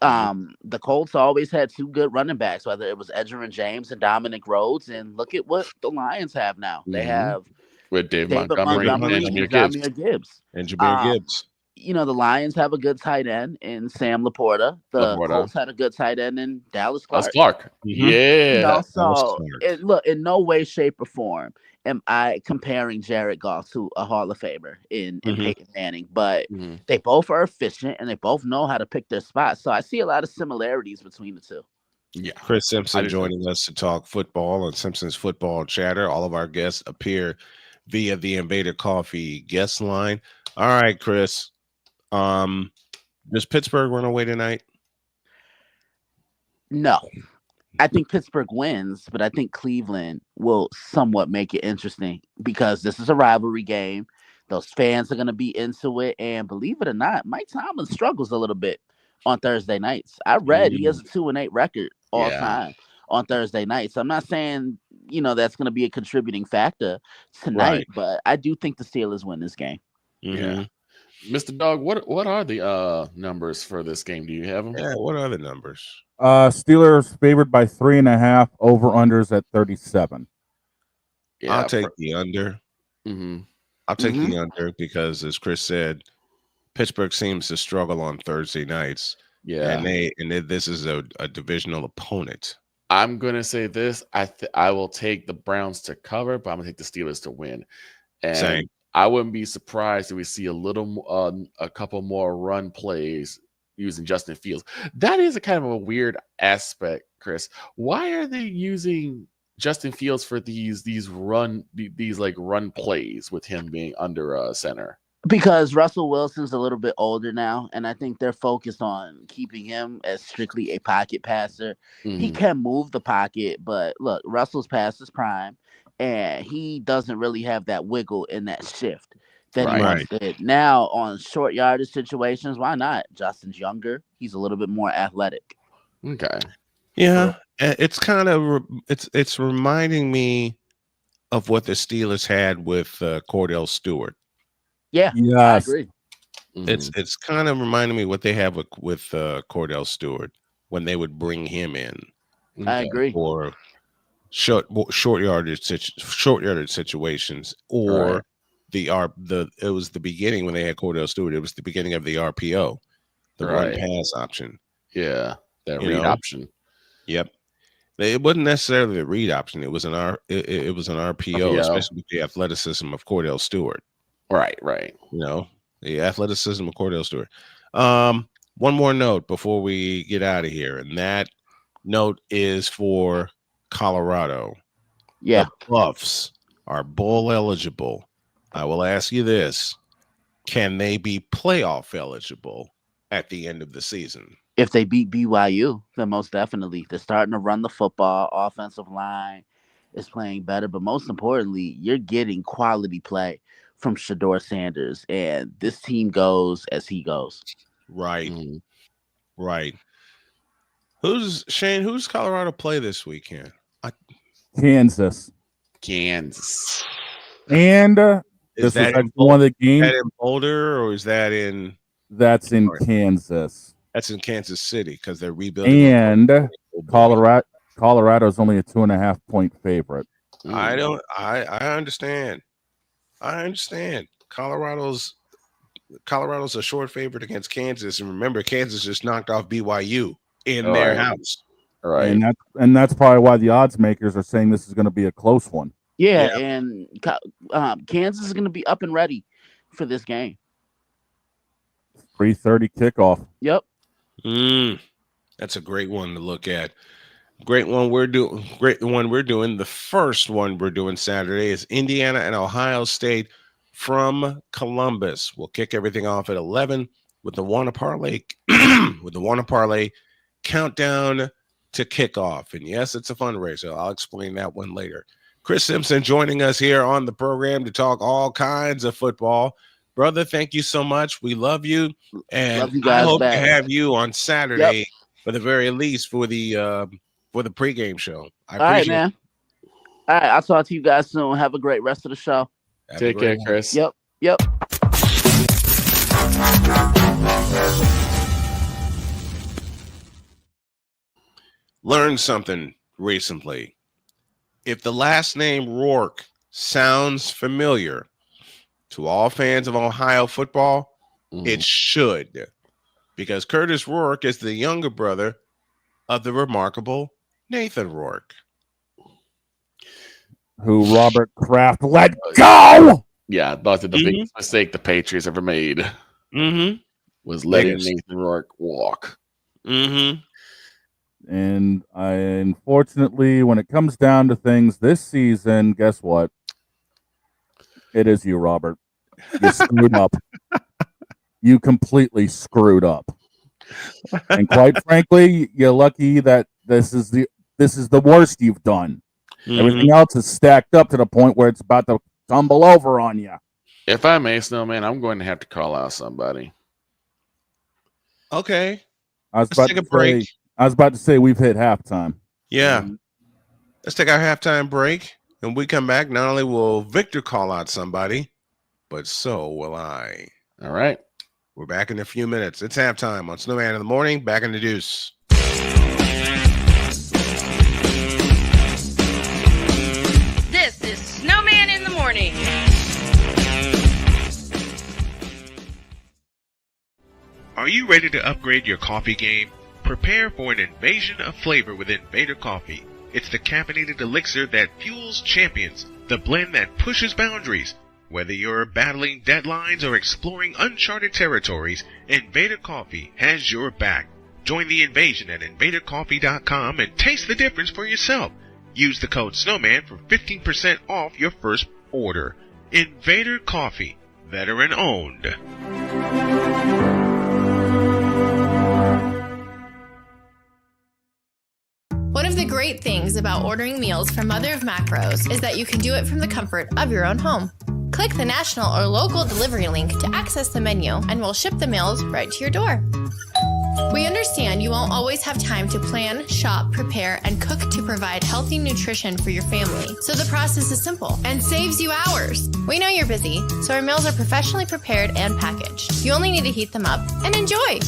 The Colts always had 2 good running backs, whether it was Edgerrin James and Dominic Rhodes, and look at what the Lions have now. They have with David Montgomery and Jameer Gibbs. And Jameer Gibbs. You know, the Lions have a good tight end in Sam Laporta. The Colts had a good tight end in Dallas Clark. Yeah. Look, in no way, shape, or form am I comparing Jared Goff to a Hall of Famer in Peyton Manning, but they both are efficient and they both know how to pick their spots. So I see a lot of similarities between the two. Yeah. Chris Simpson joining us to talk football on Simpson's Football Chatter. All of our guests appear via the Invader Coffee guest line. All right, Chris. Does Pittsburgh run away tonight? No. I think Pittsburgh wins, but I think Cleveland will somewhat make it interesting because this is a rivalry game. Those fans are going to be into it. And believe it or not, Mike Tomlin struggles a little bit on Thursday nights. I read he has a 2-8 record all time on Thursday nights. I'm not saying, that's going to be a contributing factor tonight, but I do think the Steelers win this game. Yeah. Mr. Dog, what are the numbers for this game? Do you have them? Yeah, what are the numbers? Steelers favored by 3.5, over-unders at 37. Yeah, I'll take the under. I'll take the under because, as Chris said, Pittsburgh seems to struggle on Thursday nights. Yeah, and this is a divisional opponent. I'm gonna say this. I will take the Browns to cover, but I'm gonna take the Steelers to win. And same. I wouldn't be surprised if we see a couple more run plays using Justin Fields. That is a kind of a weird aspect, Chris. Why are they using Justin Fields for these run plays with him being under center? Because Russell Wilson's a little bit older now, and I think they're focused on keeping him as strictly a pocket passer. He can move the pocket, but look, Russell's past his prime. And he doesn't really have that wiggle in that shift that he once did. Now, on short yardage situations, why not? Justin's younger. He's a little bit more athletic. Okay. Yeah, it's kind of it's reminding me of what the Steelers had with Cordell Stewart. Yeah, yes. I agree. It's kind of reminding me what they have with Cordell Stewart when they would bring him in. I agree. Or short yardage situations, or it was the beginning when they had Cordell Stewart. It was the beginning of the RPO, the run pass option. Yeah, that read option. Yep, it wasn't necessarily the read option. It was an RPO, especially with the athleticism of Cordell Stewart. Right. The athleticism of Cordell Stewart. One more note before we get out of here, and that note is for Colorado. Yeah. The Buffs are bowl eligible. I will ask you this. Can they be playoff eligible at the end of the season? If they beat BYU, then most definitely. They're starting to run the football. Offensive line is playing better. But most importantly, you're getting quality play from Shedeur Sanders. And this team goes as he goes. Right. Right. Who's Colorado play this weekend? Kansas. And is that one of the games? Is that in Boulder or is that in? That's in Kansas. That's in Kansas City because they're rebuilding. And Colorado's only a 2.5 point favorite. I understand. Colorado's Colorado's a short favorite against Kansas, and remember, Kansas just knocked off BYU in their house. Right. And that's probably why the odds makers are saying this is going to be a close one. Yeah. And Kansas is going to be up and ready for this game. 3:30 kickoff. Yep. That's a great one to look at. Great one we're doing. The first one we're doing Saturday is Indiana and Ohio State from Columbus. We'll kick everything off at 11 with the Wanna Parlay countdown to kickoff. And yes, it's a fundraiser. I'll explain that one later. Chris Simpson joining us here on the program to talk all kinds of football. Brother, thank you so much. We love you. And love you guys I hope back. to have you on Saturday, for the very least, for the pregame show. I appreciate All right, man. All right, I'll talk to you guys soon. Have a great rest of the show. Take care, Chris. Yep. Learned something recently. If the last name Rourke sounds familiar to all fans of Ohio football, it should, because Curtis Rourke is the younger brother of the remarkable Nathan Rourke, who Robert Kraft let go. Yeah, that's the biggest mistake the Patriots ever made. Was letting Nathan Rourke walk. And unfortunately, when it comes down to things this season, guess what? It is you, Robert. You screwed up. You completely screwed up. And quite frankly, you're lucky that this is the worst you've done. Everything else is stacked up to the point where it's about to tumble over on you. If I may, Snowman, I'm going to have to call out somebody. Okay. Let's take a break. I was about to say we've hit halftime. Yeah. Let's take our halftime break. And we come back. Not only will Victor call out somebody, but so will I. All right. We're back in a few minutes. It's halftime on Snowman in the Morning. Back in the Deuce. This is Snowman in the Morning. Are you ready to upgrade your coffee game? Prepare for an invasion of flavor with Invader Coffee. It's the caffeinated elixir that fuels champions, the blend that pushes boundaries. Whether you're battling deadlines or exploring uncharted territories, Invader Coffee has your back. Join the invasion at invadercoffee.com and taste the difference for yourself. Use the code SNOWMAN for 15% off your first order. Invader Coffee, veteran owned. One of the great things about ordering meals from Mother of Macros is that you can do it from the comfort of your own home. Click the national or local delivery link to access the menu, and we'll ship the meals right to your door. We understand you won't always have time to plan, shop, prepare, and cook to provide healthy nutrition for your family, so the process is simple and saves you hours. We know you're busy, so our meals are professionally prepared and packaged. You only need to heat them up and enjoy.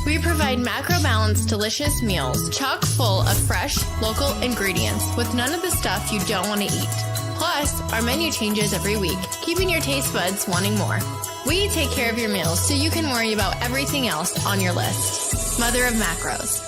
We provide macro-balanced, delicious meals, chock full of fresh, local ingredients with none of the stuff you don't want to eat. Plus, our menu changes every week, keeping your taste buds wanting more. We take care of your meals so you can worry about everything else on your list. Mother of Macros.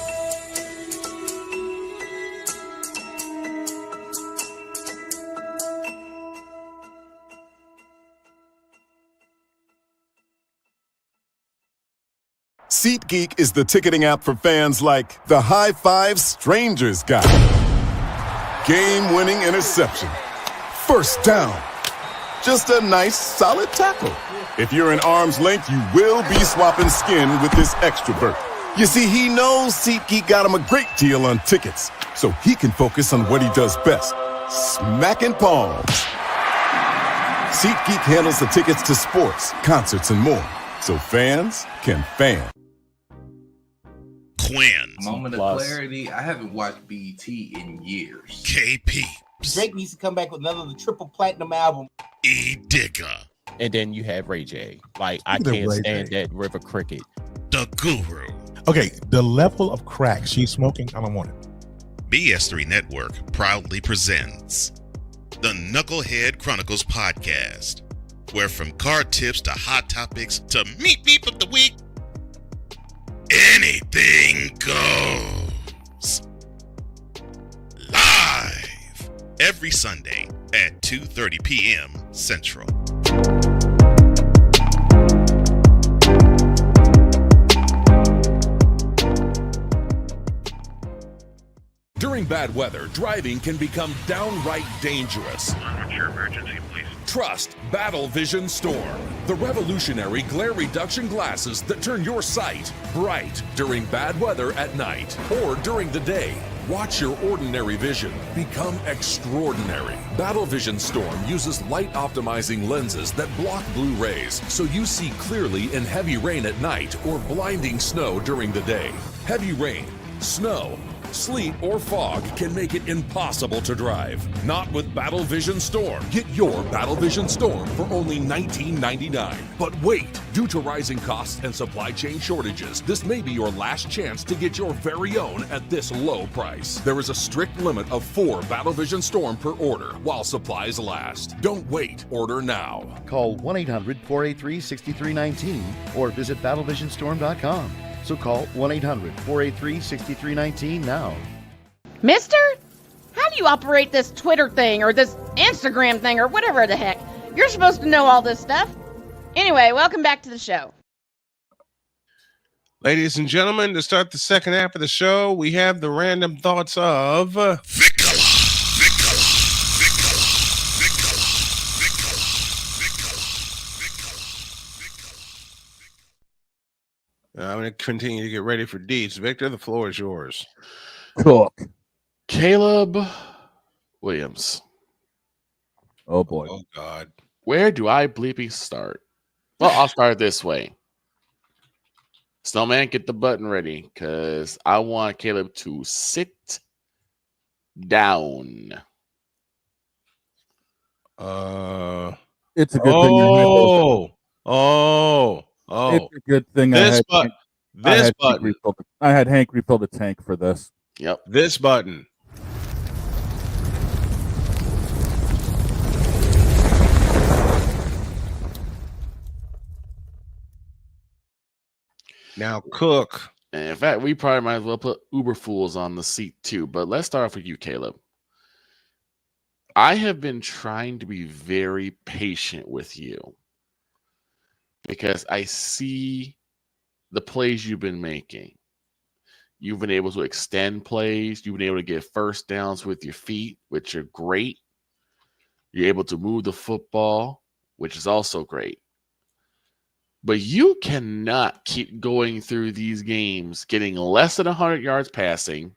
SeatGeek is the ticketing app for fans like the High Five Strangers guy. Game-winning interception. First down. Just a nice, solid tackle. If you're in arm's length, you will be swapping skin with this extra berth. You see, he knows SeatGeek got him a great deal on tickets, so he can focus on what he does best, smacking palms. SeatGeek handles the tickets to sports, concerts, and more, so fans can fan. Quinn. Moment of clarity. I haven't watched BT in years. KP. Drake needs to come back with another triple platinum album. E. Digger. And then you have Ray J. Like, I can't stand that River Cricket. The Guru. Okay, the level of crack she's smoking, I don't want it. BS3 Network proudly presents the Knucklehead Chronicles podcast, where from card tips to hot topics to meet beep of the week, anything goes. Live every Sunday at 2:30 p.m. Central. During bad weather, driving can become downright dangerous. What's your emergency, please? Trust Battle Vision Storm, the revolutionary glare reduction glasses that turn your sight bright during bad weather at night or during the day. Watch your ordinary vision become extraordinary. Battle Vision Storm uses light optimizing lenses that block blue rays so you see clearly in heavy rain at night or blinding snow during the day. Heavy rain, snow, sleet, or fog can make it impossible to drive. Not with Battle Vision Storm. Get your Battle Vision Storm for only $19.99. But wait, due to rising costs and supply chain shortages, this may be your last chance to get your very own at this low price. There is a strict limit of 4 Battle Vision Storm per order while supplies last. Don't wait, order now. Call 1-800-483-6319 or visit battlevisionstorm.com. So call 1-800-483-6319 now. Mister, how do you operate this Twitter thing or this Instagram thing or whatever the heck? You're supposed to know all this stuff. Anyway, welcome back to the show. Ladies and gentlemen, to start the second half of the show, we have the random thoughts of I'm going to continue to get ready for deeds. Victor, the floor is yours. Cook. Caleb Williams. Oh, boy. Oh, God. Where do I bleeping start? Well, I'll start this way. Snowman, get the button ready because I want Caleb to sit down. It's a good thing. Oh, it's a good thing. I had Hank refill the tank for this. Yep. This button. Now cook. And in fact, we probably might as well put Uber Fools on the seat too. But let's start off with you, Caleb. I have been trying to be very patient with you because I see the plays you've been making. You've been able to extend plays. You've been able to get first downs with your feet, which are great. You're able to move the football, which is also great. But you cannot keep going through these games, getting less than 100 yards passing,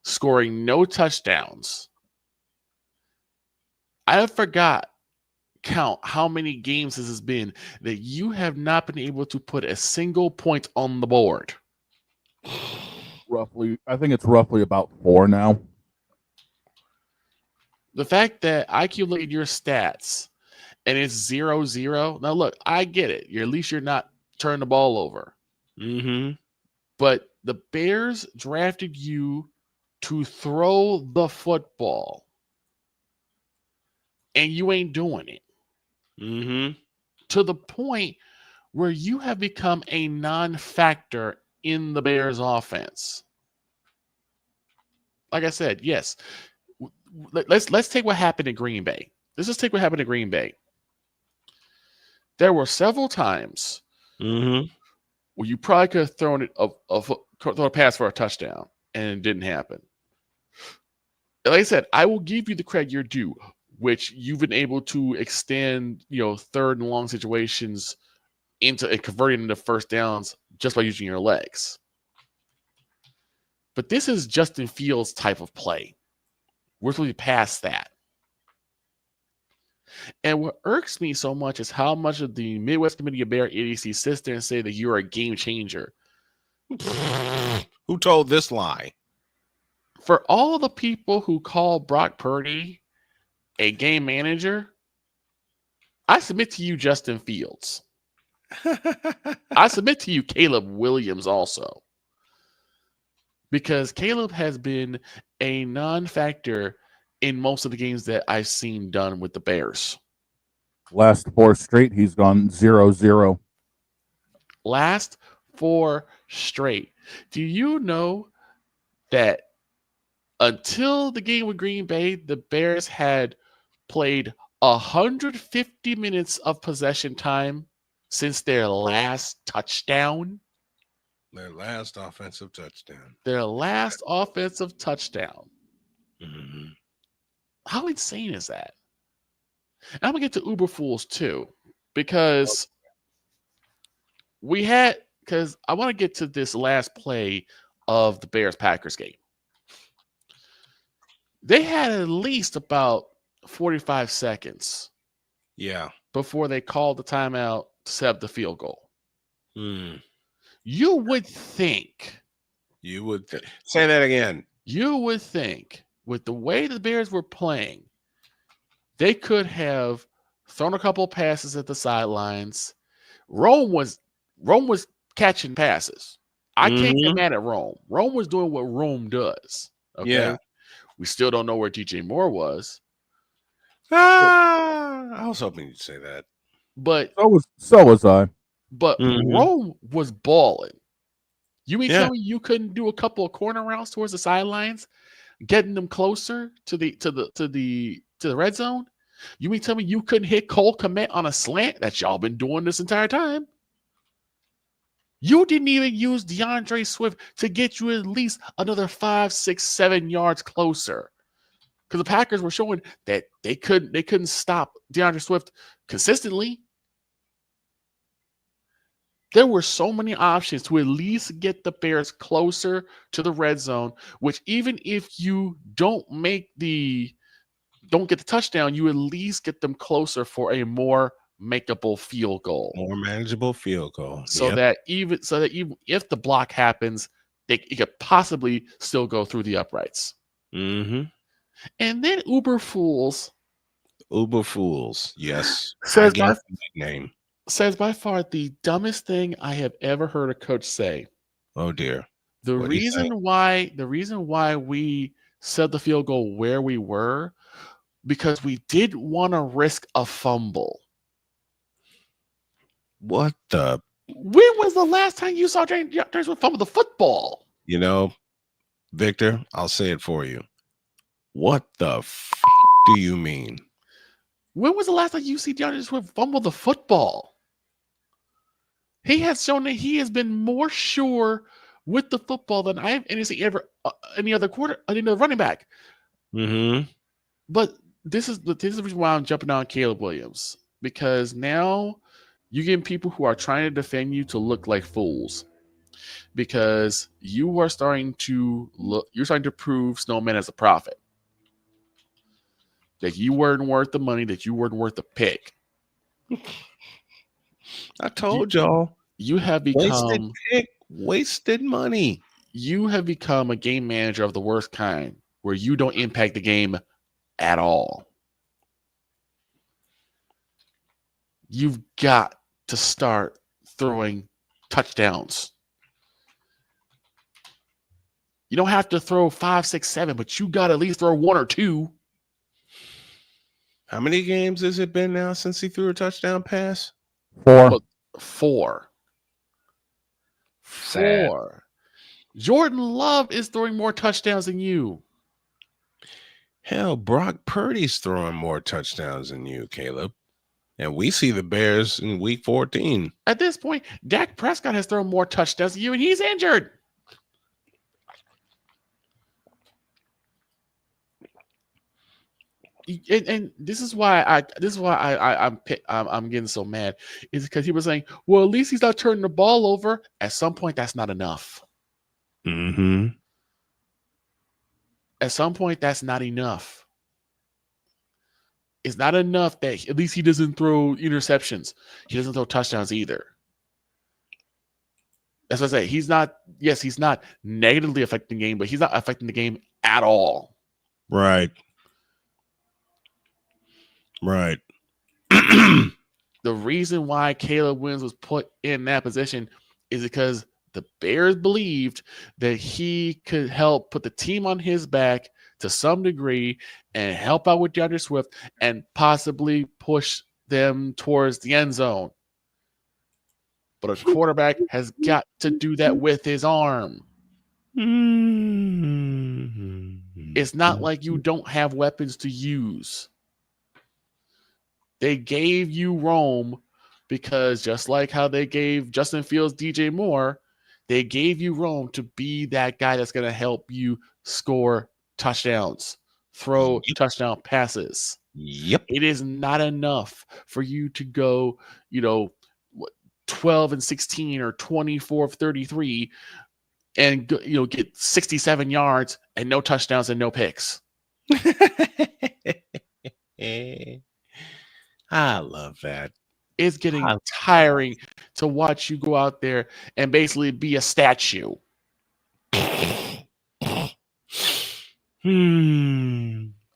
scoring no touchdowns. I forgot count how many games this has been that you have not been able to put a single point on the board. I think it's roughly about 4 now. The fact that I accumulate your stats and it's 0-0. Now, look, I get it. At least you're not turning the ball over. Mm-hmm. But the Bears drafted you to throw the football. And you ain't doing it. Mm-hmm. To the point where you have become a non-factor in the Bears offense. Like I said, yes. Let's take what happened in Green Bay. Let's just take what happened in Green Bay. There were several times where you probably could have thrown a pass for a touchdown, and it didn't happen. Like I said, I will give you the credit you're due, which you've been able to extend, third and long situations into converting into first downs just by using your legs. But this is Justin Fields type of play. We're supposed to be past that. And what irks me so much is how much of the Midwest Committee of Bear ADC sits there and say that you're a game changer. Who told this lie? For all the people who call Brock Purdy a game manager, I submit to you Justin Fields. I submit to you Caleb Williams also. Because Caleb has been a non-factor in most of the games that I've seen done with the Bears. Last 4 straight, he's gone 0-0. Last 4 straight. Do you know that until the game with Green Bay, the Bears had played 150 minutes of possession time since their last touchdown? Their last offensive touchdown. Their last offensive touchdown. Mm-hmm. How insane is that? And I'm going to get to Uber Fools too, because I want to get to this last play of the Bears-Packers game. They had at least about 45 seconds. Yeah. Before they called the timeout to set up the field goal. You would think. Say that again. You would think with the way the Bears were playing, they could have thrown a couple passes at the sidelines. Rome was catching passes. I can't get mad at Rome. Rome was doing what Rome does. Okay. Yeah. We still don't know where DJ Moore was. I was hoping you'd say that. But so was I. But Rome was balling. You mean tell me you couldn't do a couple of corner routes towards the sidelines, getting them closer to the red zone? You mean tell me you couldn't hit Cole Kmet on a slant that y'all been doing this entire time? You didn't even use DeAndre Swift to get you at least another 5, 6, 7 yards closer. Because the Packers were showing that they couldn't stop DeAndre Swift consistently. There were so many options to at least get the Bears closer to the red zone, which even if you don't get the touchdown, you at least get them closer for a more makeable field goal. More manageable field goal. So that even if the block happens, it could possibly still go through the uprights. Mm-hmm. And then Uber Fools, yes. Says by far the dumbest thing I have ever heard a coach say. Oh dear. The reason why we set the field goal where we were, because we didn't want to risk a fumble. What the? When was the last time you saw James fumble the football? You know, Victor, I'll say it for you. What the do you mean? When was the last time you see DeAndre Swift fumble the football? He has shown that he has been more sure with the football than I have any other running back. Mm-hmm. But this is the reason why I'm jumping on Caleb Williams, because now you're getting people who are trying to defend you to look like fools, because you're starting to prove Snowman as a prophet. That you weren't worth the money, that you weren't worth the pick. I told y'all. You have become wasted money. You have become a game manager of the worst kind, where you don't impact the game at all. You've got to start throwing touchdowns. You don't have to throw 5, 6, 7, but you got to at least throw 1 or 2. How many games has it been now since he threw a touchdown pass? 4. 4. Sad. 4. Jordan Love is throwing more touchdowns than you. Hell, Brock Purdy's throwing more touchdowns than you, Caleb. And we see the Bears in week 14. At this point, Dak Prescott has thrown more touchdowns than you, and he's injured. And this is why I'm getting so mad, is because he was saying, well, at least he's not turning the ball over. At some point, that's not enough. Mm-hmm. At some point, that's not enough. It's not enough that at least he doesn't throw interceptions. He doesn't throw touchdowns either. That's what I say. He's not negatively affecting the game, but he's not affecting the game at all. Right. Right. The reason why Caleb Williams was put in that position is because the Bears believed that he could help put the team on his back to some degree and help out with DeAndre Swift and possibly push them towards the end zone. But a quarterback has got to do that with his arm. It's not like you don't have weapons to use. They gave you Rome because just like how they gave Justin Fields, DJ Moore, they gave you Rome to be that guy that's going to help you score touchdowns, throw touchdown passes. Yep. It is not enough for you to go, 12 and 16 or 24 of 33 and get 67 yards and no touchdowns and no picks. I love that. It's getting tiring to watch you go out there and basically be a statue.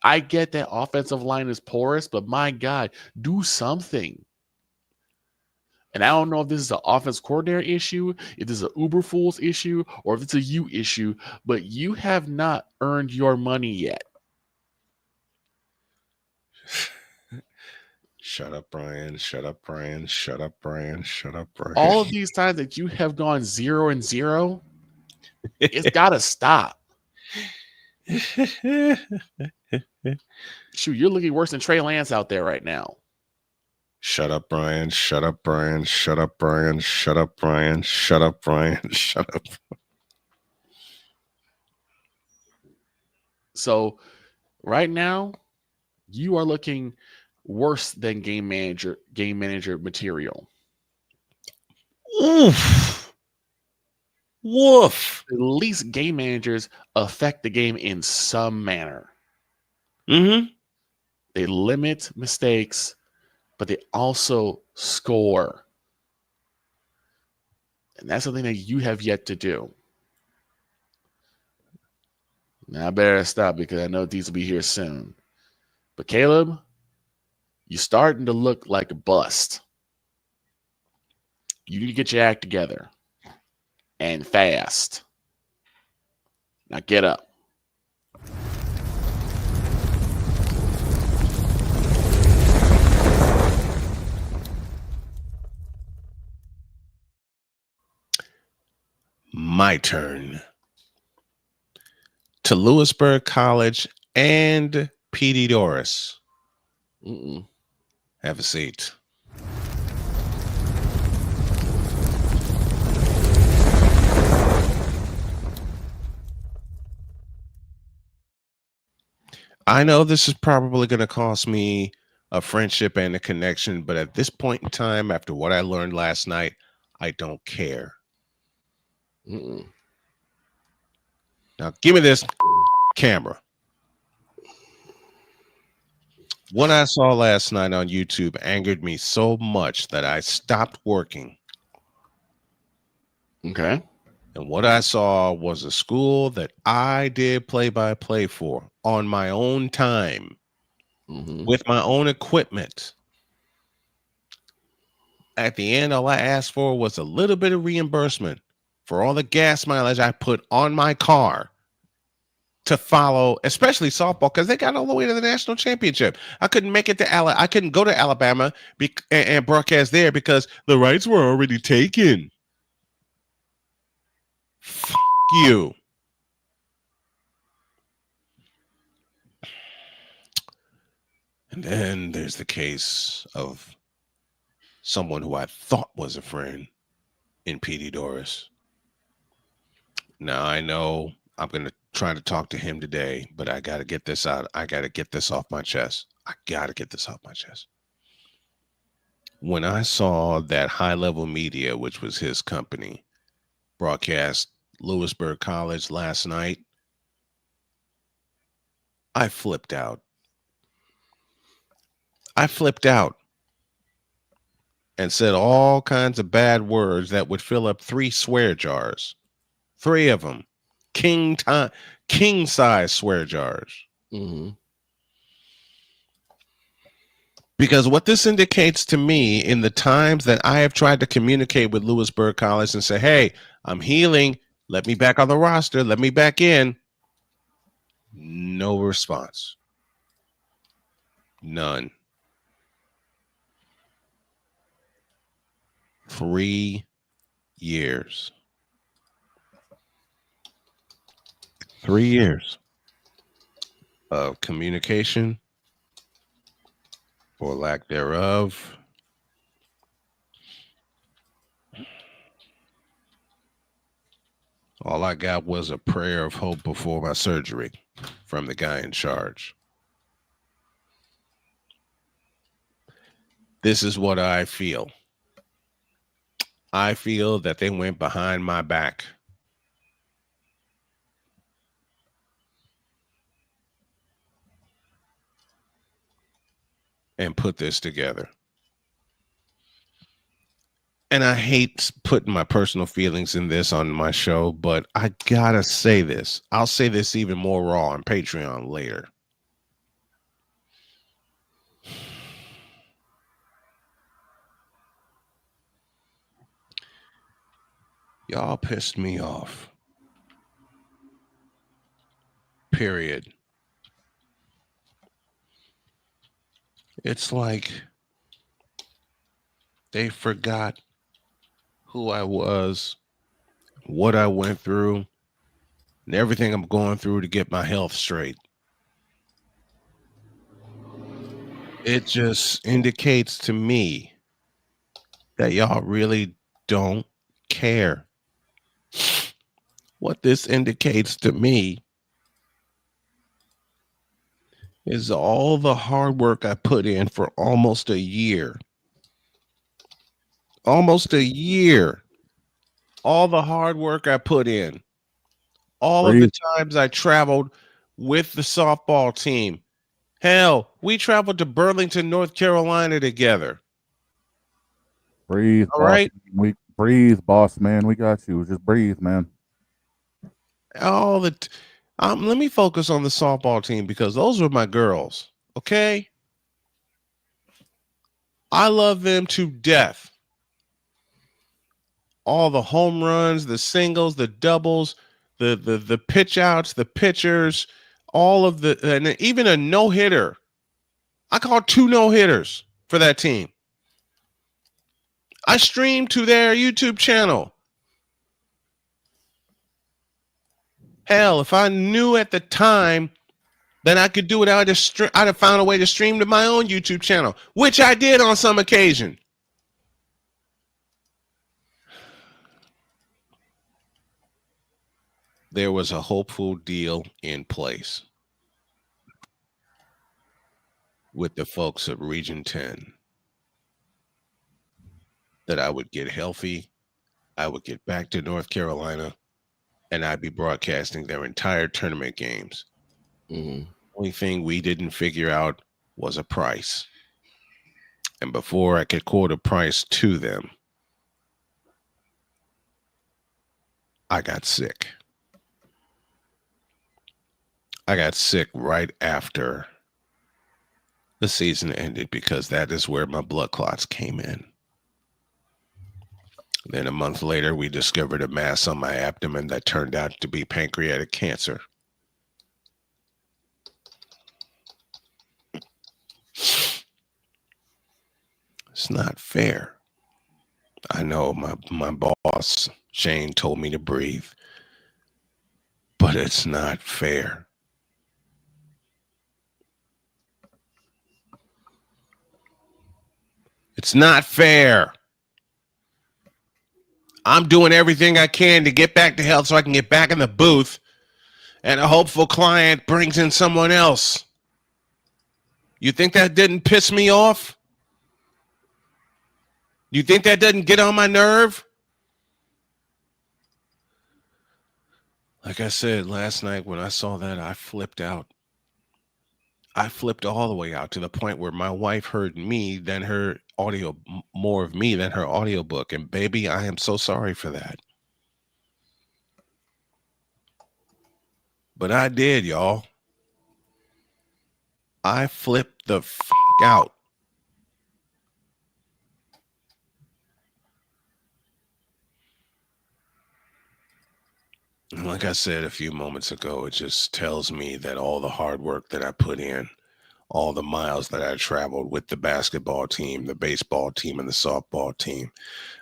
I get that offensive line is porous, but my God, do something. And I don't know if this is an offense coordinator issue, if this is an Uber Fools issue, or if it's a you issue, but you have not earned your money yet. Shut up, Brian. Shut up, Brian. Shut up, Brian. Shut up, Brian. All of these times that you have gone 0-0, it's got to stop. Shoot, you're looking worse than Trey Lance out there right now. Shut up, Brian. Shut up, Brian. Shut up, Brian. Shut up, Brian. Shut up, Brian. Shut up. So right now, you are looking worse than game manager material. Oof. Woof. At least game managers affect the game in some manner. Mm-hmm. They limit mistakes, but they also score. And that's something that you have yet to do. Now I better stop because I know these will be here soon. But Caleb, you're starting to look like a bust. You need to get your act together. And fast. Now get up. My turn. To Lewisburg College and P.D. Doris. Have a seat. I know this is probably going to cost me a friendship and a connection, but at this point in time, after what I learned last night, I don't care. Now, give me this camera. What I saw last night on YouTube angered me so much that I stopped working. Okay. And what I saw was a school that I did play-by-play for on my own time, with my own equipment. At the end, all I asked for was a little bit of reimbursement for all the gas mileage I put on my car to follow, especially softball, because they got all the way to the national championship. I couldn't make it to I couldn't go to Alabama and broadcast there because the rights were already taken. F you. And then there's the case of someone who I thought was a friend in P.D. Doris. Now, I know I'm going to try to talk to him today, but I got to get this out. I got to get this off my chest. When I saw that High Level Media, which was his company, broadcast Lewisburg College last night, I flipped out. And said all kinds of bad words that would fill up 3 swear jars. 3 of them. King size swear jars. Because what this indicates to me in the times that I have tried to communicate with Lewisburg College and say, hey, I'm healing. Let me back on the roster. Let me back in. No response. None. 3 years. 3 years of communication or lack thereof. All I got was a prayer of hope before my surgery from the guy in charge. This is what I feel. I feel that they went behind my back. And put this together. And I hate putting my personal feelings in this on my show, but I gotta say this. I'll say this even more raw on Patreon later. Y'all pissed me off. Period. It's like they forgot who I was, what I went through, and everything I'm going through to get my health straight. It just indicates to me that y'all really don't care. What this indicates to me is all the hard work I put in for almost a year. Almost a year. All the hard work I put in. All of the times I traveled with the softball team. Hell, we traveled to Burlington, North Carolina together. Breathe, all boss. right? Breathe, boss man. We got you. Just breathe, man. Let me focus on the softball team because those were my girls. Okay? I love them to death. All the home runs, the singles, the doubles, the pitch outs, the pitchers, all of the, and even a no-hitter. I called 2 no-hitters for that team. I streamed to their YouTube channel. Hell, if I knew at the time that I could do it, I'd have found a way to stream to my own YouTube channel, which I did on some occasion. There was a hopeful deal in place with the folks at Region 10 that I would get healthy, I would get back to North Carolina, and I'd be broadcasting their entire tournament games. Only thing we didn't figure out was a price. And before I could quote a price to them, I got sick. I got sick right after the season ended because that is where my blood clots came in. Then a month later, we discovered a mass on my abdomen that turned out to be pancreatic cancer. It's not fair. I know my boss, Shane, told me to breathe, but it's not fair. It's not fair. I'm doing everything I can to get back to health so I can get back in the booth, and a hopeful client brings in someone else. You think that didn't piss me off? You think that doesn't get on my nerve? Like I said last night when I saw that, I flipped out. I flipped all the way out to the point where my wife heard me, then her audio, more of me than her audiobook. And baby, I am so sorry for that. But I did, y'all. I flipped the f*** out. And like I said a few moments ago, it just tells me that all the hard work that I put in, all the miles that I traveled with the basketball team, the baseball team, and the softball team.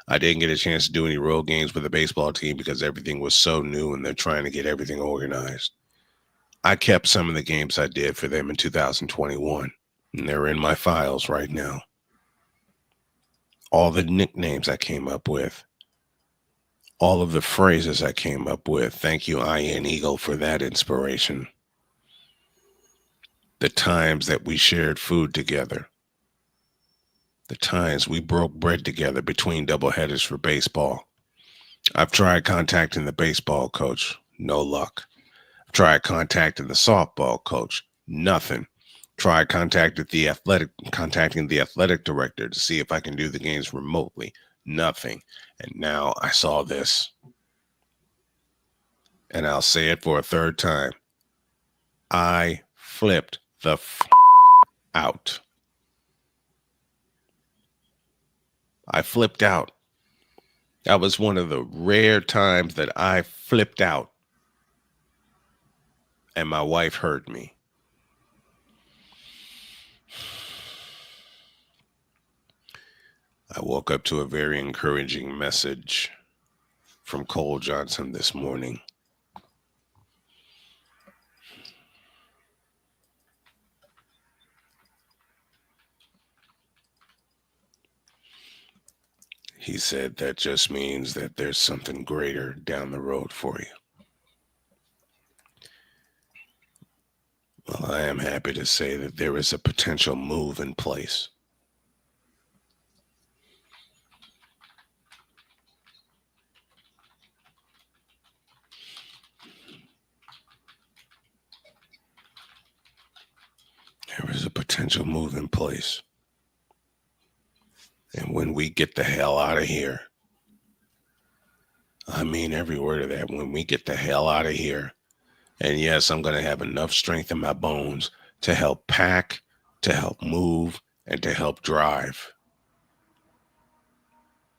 I didn't get a chance to do any road games with the baseball team because everything was so new and they're trying to get everything organized. I kept some of the games I did for them in 2021, and they're in my files right now. All the nicknames I came up with, all of the phrases I came up with. Thank you, Ian Eagle, for that inspiration. The times that we shared food together. The times we broke bread together between doubleheaders for baseball. I've tried contacting the baseball coach. No luck. I've tried contacting the softball coach. Nothing. Tried contacting the athletic director to see if I can do the games remotely. Nothing. And now I saw this. And I'll say it for a third time. I flipped the out. I flipped out. That was one of the rare times that I flipped out. And my wife heard me. I woke up to a very encouraging message from Cole Johnson this morning. He said that just means that there's something greater down the road for you. Well, I am happy to say that there is a potential move in place. There is a potential move in place. And when we get the hell out of here, I mean every word of that, when we get the hell out of here, and yes, I'm going to have enough strength in my bones to help pack, to help move, and to help drive.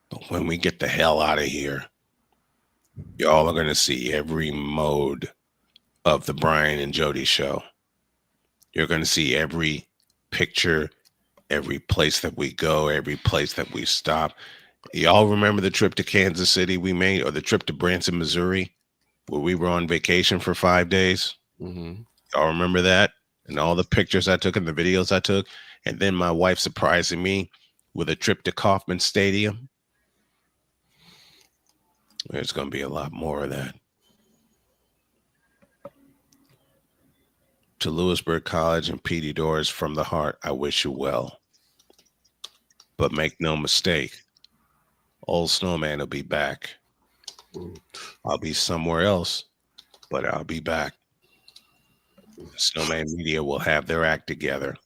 But when we get the hell out of here, y'all are going to see every mode of the Brian and Jody show. You're going to see every picture, every place that we go, every place that we stop. Y'all remember the trip to Kansas City we made, or the trip to Branson, Missouri, where we were on vacation for 5 days? Mm-hmm. Y'all remember that? And all the pictures I took and the videos I took? And then my wife surprising me with a trip to Kauffman Stadium? There's going to be a lot more of that. To Lewisburg College and Petey Doors, from the heart, I wish you well. But make no mistake, Old Snowman will be back. I'll be somewhere else, but I'll be back. Snowman Media will have their act together.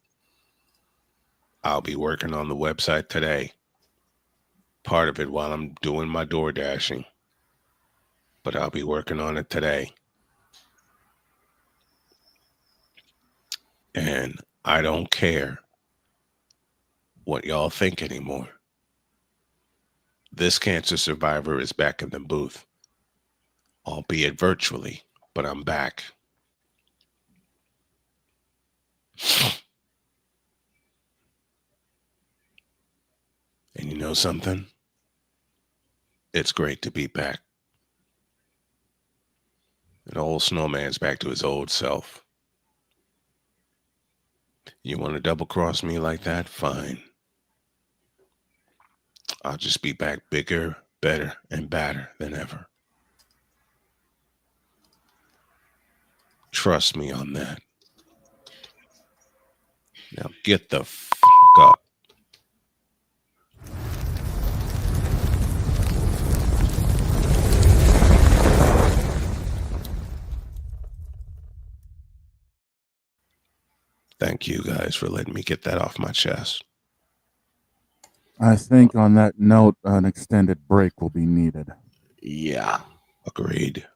I'll be working on the website today. Part of it while I'm doing my door dashing. But I'll be working on it today. And I don't care what y'all think anymore. This cancer survivor is back in the booth, albeit virtually, but I'm back. And you know something? It's great to be back. And Old Snowman's back to his old self. You want to double cross me like that? Fine. I'll just be back bigger, better, and badder than ever. Trust me on that. Now get the f*** up. Thank you guys for letting me get that off my chest. I think on that note, an extended break will be needed. Yeah. Agreed.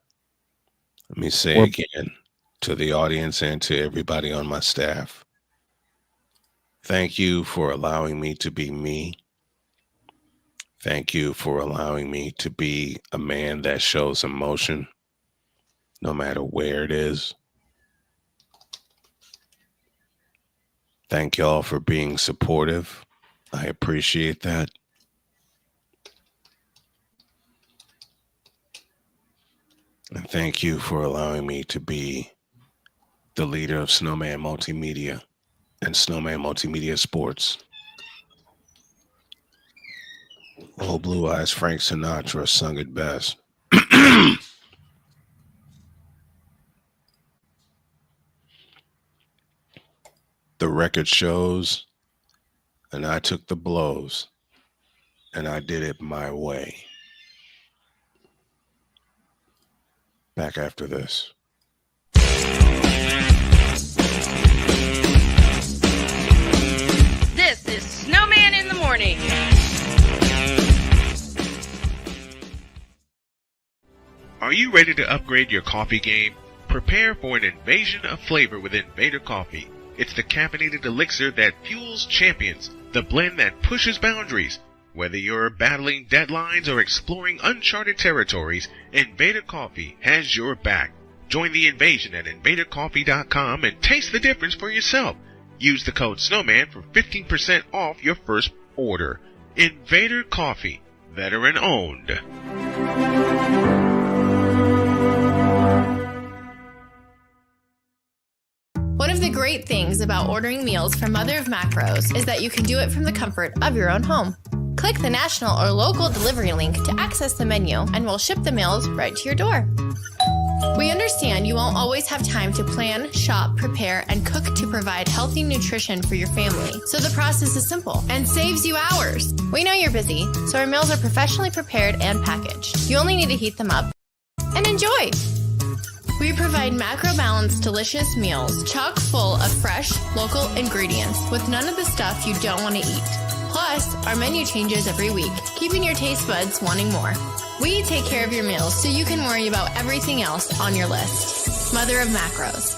Let me say again to the audience and to everybody on my staff. Thank you for allowing me to be me. Thank you for allowing me to be a man that shows emotion, no matter where it is. Thank y'all for being supportive. I appreciate that. And thank you for allowing me to be the leader of Snowman Multimedia and Snowman Multimedia Sports. Old Blue Eyes Frank Sinatra sung it best. The record shows, and I took the blows, and I did it my way. Back after this. This is Snowman in the Morning. Are you ready to upgrade your coffee game? Prepare for an invasion of flavor with Invader Coffee. It's the caffeinated elixir that fuels champions, the blend that pushes boundaries. Whether you're battling deadlines or exploring uncharted territories, Invader Coffee has your back. Join the invasion at invadercoffee.com and taste the difference for yourself. Use the code SNOWMAN for 15% off your first order. Invader Coffee, veteran owned. One of the great things about ordering meals from Mother of Macros is that you can do it from the comfort of your own home. Click the national or local delivery link to access the menu, and we'll ship the meals right to your door. We understand you won't always have time to plan, shop, prepare, and cook to provide healthy nutrition for your family, so the process is simple and saves you hours. We know you're busy, so our meals are professionally prepared and packaged. You only need to heat them up and enjoy. We provide macro-balanced, delicious meals chock full of fresh, local ingredients with none of the stuff you don't want to eat. Plus, our menu changes every week, keeping your taste buds wanting more. We take care of your meals so you can worry about everything else on your list. Mother of Macros.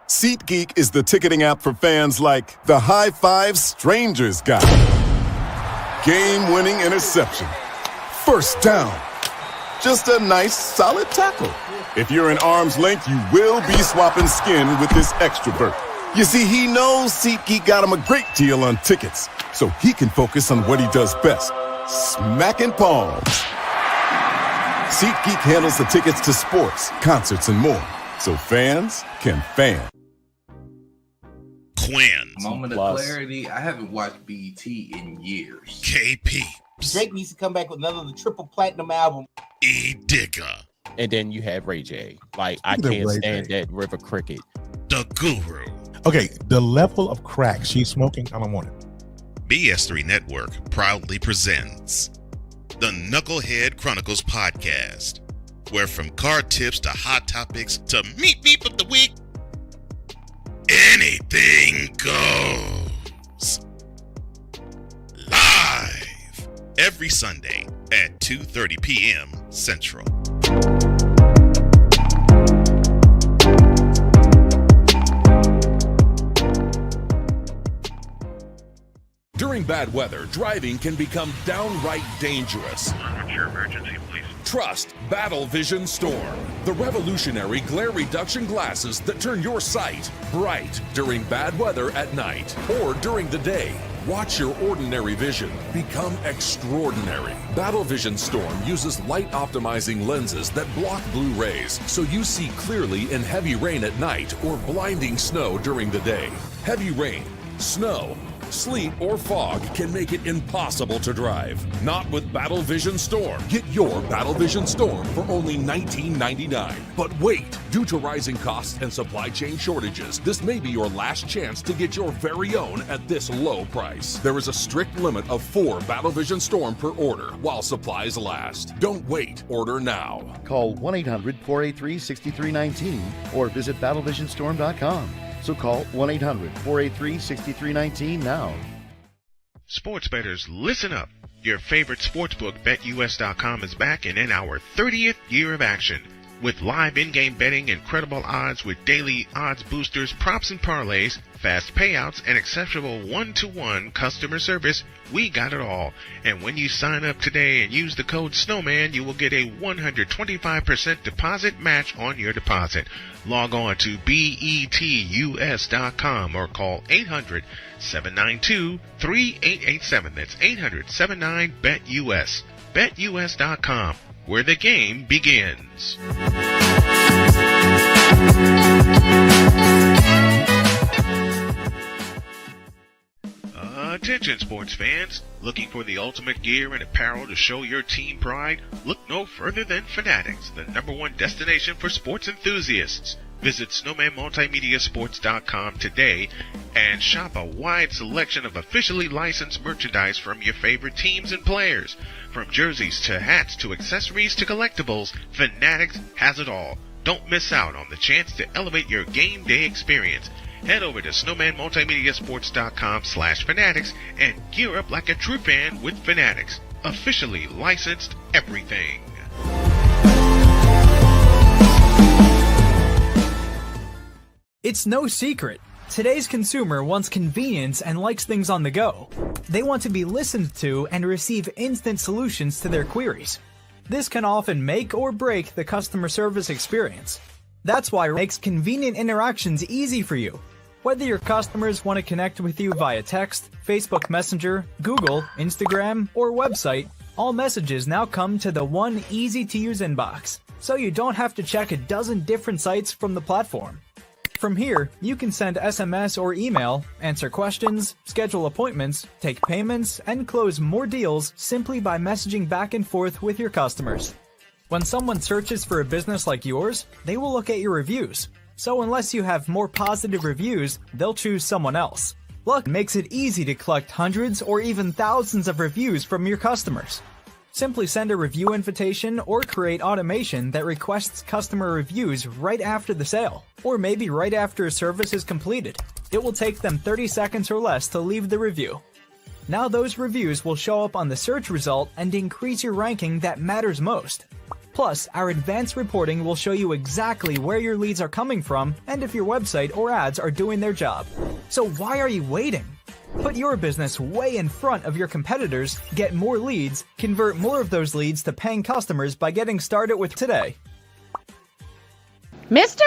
SeatGeek is the ticketing app for fans like the High Five Strangers guy. Game-winning interception. First down. Just a nice, solid tackle. If you're in arm's length, you will be swapping skin with this extrovert. You see, he knows SeatGeek got him a great deal on tickets, so he can focus on what he does best, smacking palms. SeatGeek handles the tickets to sports, concerts, and more, so fans can fan. Quinn. Moment of clarity. I haven't watched BET in years. KP. Drake needs to come back with another triple platinum album. E Digger. And then you have Ray J. Like, I can't stand that River Cricket. The Guru. Okay, the level of crack she's smoking, I don't want it. BS3 Network proudly presents the Knucklehead Chronicles podcast, where from card tips to hot topics to meep of the week, anything goes. Live every Sunday at 2:30 p.m. Central. During bad weather, driving can become downright dangerous. What's your emergency, please? Trust Battle Vision Storm, the revolutionary glare reduction glasses that turn your sight bright during bad weather at night or during the day. Watch your ordinary vision become extraordinary. Battle Vision Storm uses light optimizing lenses that block blue rays, so you see clearly in heavy rain at night or blinding snow during the day. Heavy rain, snow, sleet, or fog can make it impossible to drive. Not with Battle Vision Storm. Get your Battle Vision Storm for only $19.99. But wait, due to rising costs and supply chain shortages, this may be your last chance to get your very own at this low price. There is a strict limit of 4 Battle Vision Storm per order while supplies last. Don't wait, order now. Call 1-800-483-6319 or visit battlevisionstorm.com. So call 1-800-483-6319 now. Sports bettors, listen up. Your favorite sportsbook, BetUS.com, is back and in our 30th year of action. With live in-game betting, incredible odds with daily odds boosters, props and parlays, fast payouts, and exceptional one-to-one customer service, we got it all. And when you sign up today and use the code SNOWMAN, you will get a 125% deposit match on your deposit. Log on to betus.com or call 800-792-3887. That's 800-79-BET-US. BetUS.com, where the game begins. Attention sports fans, looking for the ultimate gear and apparel to show your team pride? Look no further than Fanatics, the #1 destination for sports enthusiasts. Visit snowmanmultimediasports.com today and shop a wide selection of officially licensed merchandise from your favorite teams and players. From jerseys to hats to accessories to collectibles, Fanatics has it all. Don't miss out on the chance to elevate your game day experience. Head over to snowmanmultimediasports.com/fanatics and gear up like a true fan with Fanatics. Officially licensed everything. It's no secret. Today's consumer wants convenience and likes things on the go. They want to be listened to and receive instant solutions to their queries. This can often make or break the customer service experience. That's why it makes convenient interactions easy for you. Whether your customers want to connect with you via text, Facebook Messenger, Google, Instagram, or website, all messages now come to the one easy-to-use inbox, so you don't have to check a dozen different sites from the platform. From here, you can send SMS or email, answer questions, schedule appointments, take payments, and close more deals simply by messaging back and forth with your customers. When someone searches for a business like yours, they will look at your reviews. So unless you have more positive reviews, they'll choose someone else. Luck makes it easy to collect hundreds or even thousands of reviews from your customers. Simply send a review invitation or create automation that requests customer reviews right after the sale, or maybe right after a service is completed. It will take them 30 seconds or less to leave the review. Now those reviews will show up on the search result and increase your ranking that matters most. Plus, our advanced reporting will show you exactly where your leads are coming from and if your website or ads are doing their job. So why are you waiting? Put your business way in front of your competitors, get more leads, convert more of those leads to paying customers by getting started with today. Mister?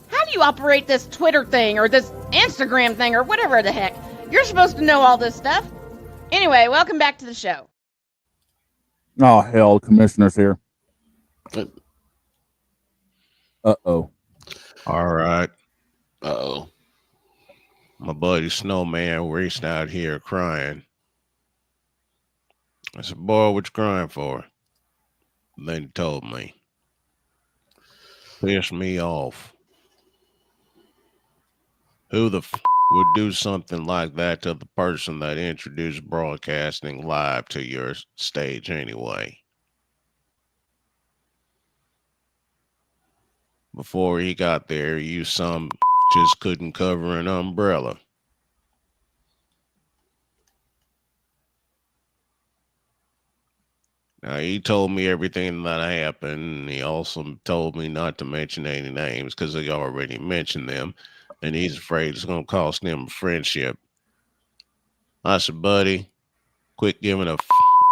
How do you operate this Twitter thing or this Instagram thing or whatever the heck? You're supposed to know all this stuff. Anyway, welcome back to the show. Oh, hell, Commissioner's here. Uh-oh. All right. Uh-oh. My buddy Snowman raced out here crying. I said, boy, what you crying for? And then he told me. Pissed me off. Who the would do something like that to the person that introduced broadcasting live to your stage anyway? Before he got there, you some just couldn't cover an umbrella. Now, he told me everything that happened, and he also told me not to mention any names because he already mentioned them, and he's afraid it's going to cost him a friendship. I said, buddy, quit giving a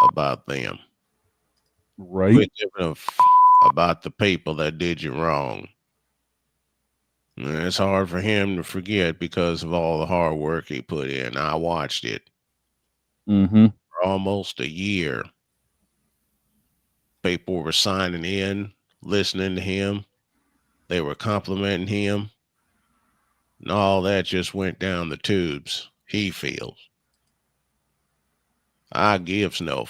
about them. Right. Quit giving a about the people that did you wrong. And it's hard for him to forget because of all the hard work he put in. I watched it for almost a year. People were signing in, listening to him. They were complimenting him. And all that just went down the tubes, he feels. I gives no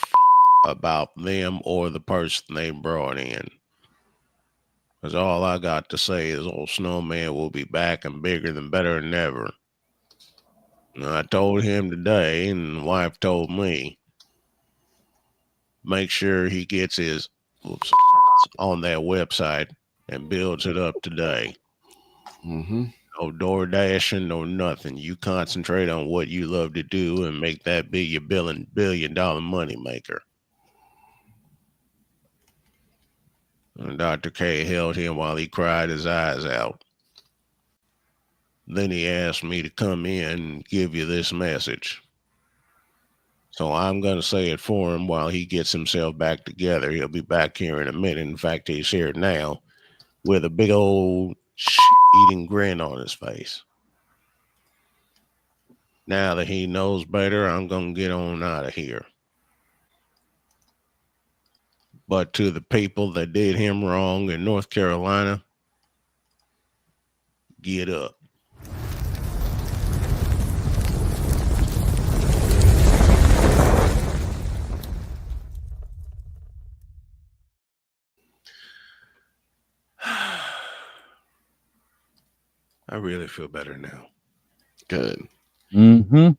about them or the person they brought in. Because all I got to say is old Snowman will be back and bigger than better than ever. And I told him today, and the wife told me, make sure he gets his on that website and builds it up today. No door dashing, no nothing. You concentrate on what you love to do and make that be your billion dollar money maker. And Dr. K held him while he cried his eyes out. Then he asked me to come in and give you this message. So I'm going to say it for him while he gets himself back together. He'll be back here in a minute. In fact, he's here now with a big old eating grin on his face. Now that he knows better, I'm going to get on out of here. But to the people that did him wrong in North Carolina, get up. I really feel better now. Good. Mm-hmm.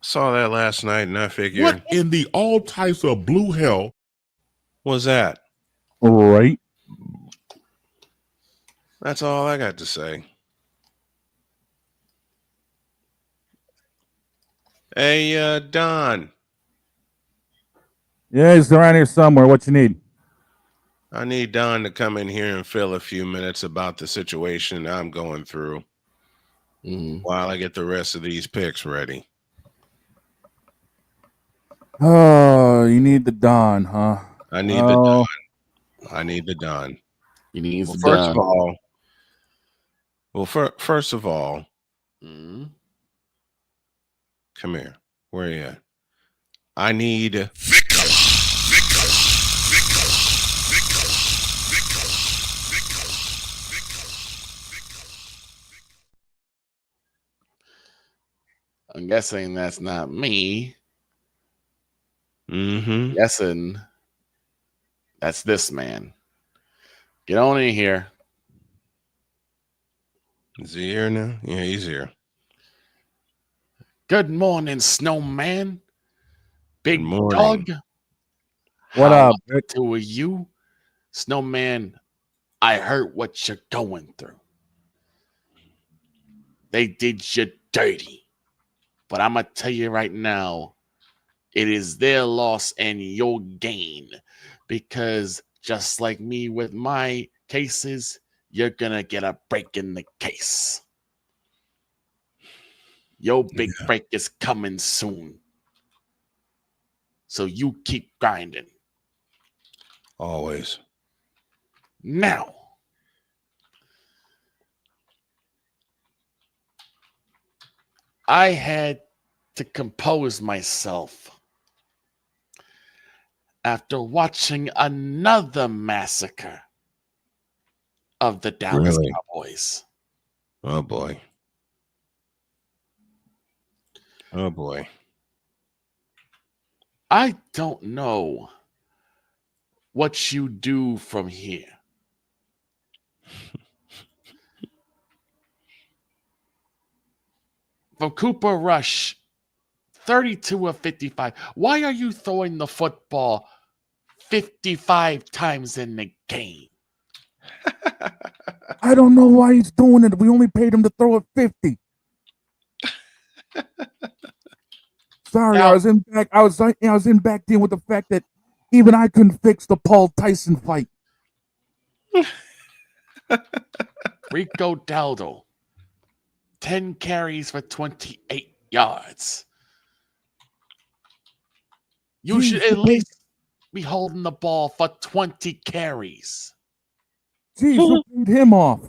Saw that last night, and I figured, what in the all types of blue hell was that? Right. That's all I got to say. Hey, Don. Yeah, he's around here somewhere. What you need? I need Don to come in here and fill a few minutes about the situation I'm going through while I get the rest of these picks ready. Oh, you need the Don, huh? I need the Don. I need the Don. He needs the first Don. of all, first of all, come here. Where are you at? I need I'm guessing that's not me. Mm-hmm. Guessing that's this man. Get on in here. Is he here now? Yeah, he's here. Good morning, snowman. Big morning. dog. What How up? are the two of you? Snowman, I heard what you're going through. They did you dirty. But I'm going to tell you right now, it is their loss and your gain. Because just like me with my cases, you're going to get a break in the case. Your big break is coming soon. So you keep grinding. Always. Now, I had to compose myself after watching another massacre of the Dallas Cowboys. Oh, boy. Oh, boy. I don't know what you do from here. From Cooper Rush, 32 of 55. Why are you throwing the football 55 times in the game? I don't know why he's doing it. We only paid him to throw it 50. Sorry, I was in back dealing with the fact that even I couldn't fix the Paul Tyson fight. Rico Daldo, 10 carries for 28 yards. You should at least be holding the ball for 20 carries. Jeez, who paid him off?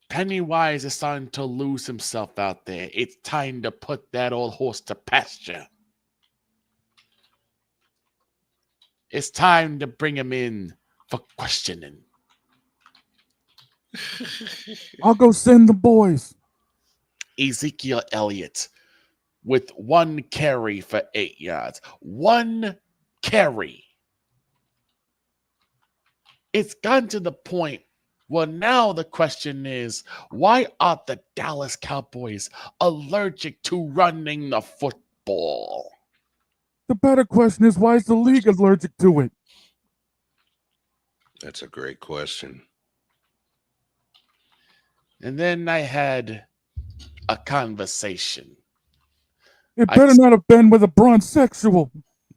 Pennywise is starting to lose himself out there. It's time to put that old horse to pasture. It's time to bring him in for questioning. I'll go send the boys. Ezekiel Elliott with 1 carry for 8 yards. 1 carry. It's gotten to the point where now the question is, why are the Dallas Cowboys allergic to running the football? The better question is, why is the league allergic to it? That's a great question. And then I had a conversation. It better not have been with a bronzexual.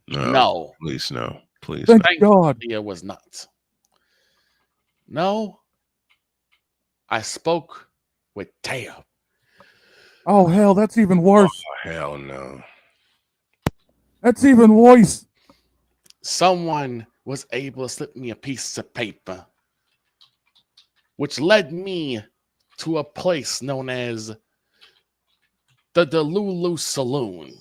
No. Please no. Please Thank no. God. It was not. No. I spoke with Taya. Oh hell, that's even worse. Oh, hell no. That's even worse. Someone was able to slip me a piece of paper, which led me to a place known as the Delulu Saloon.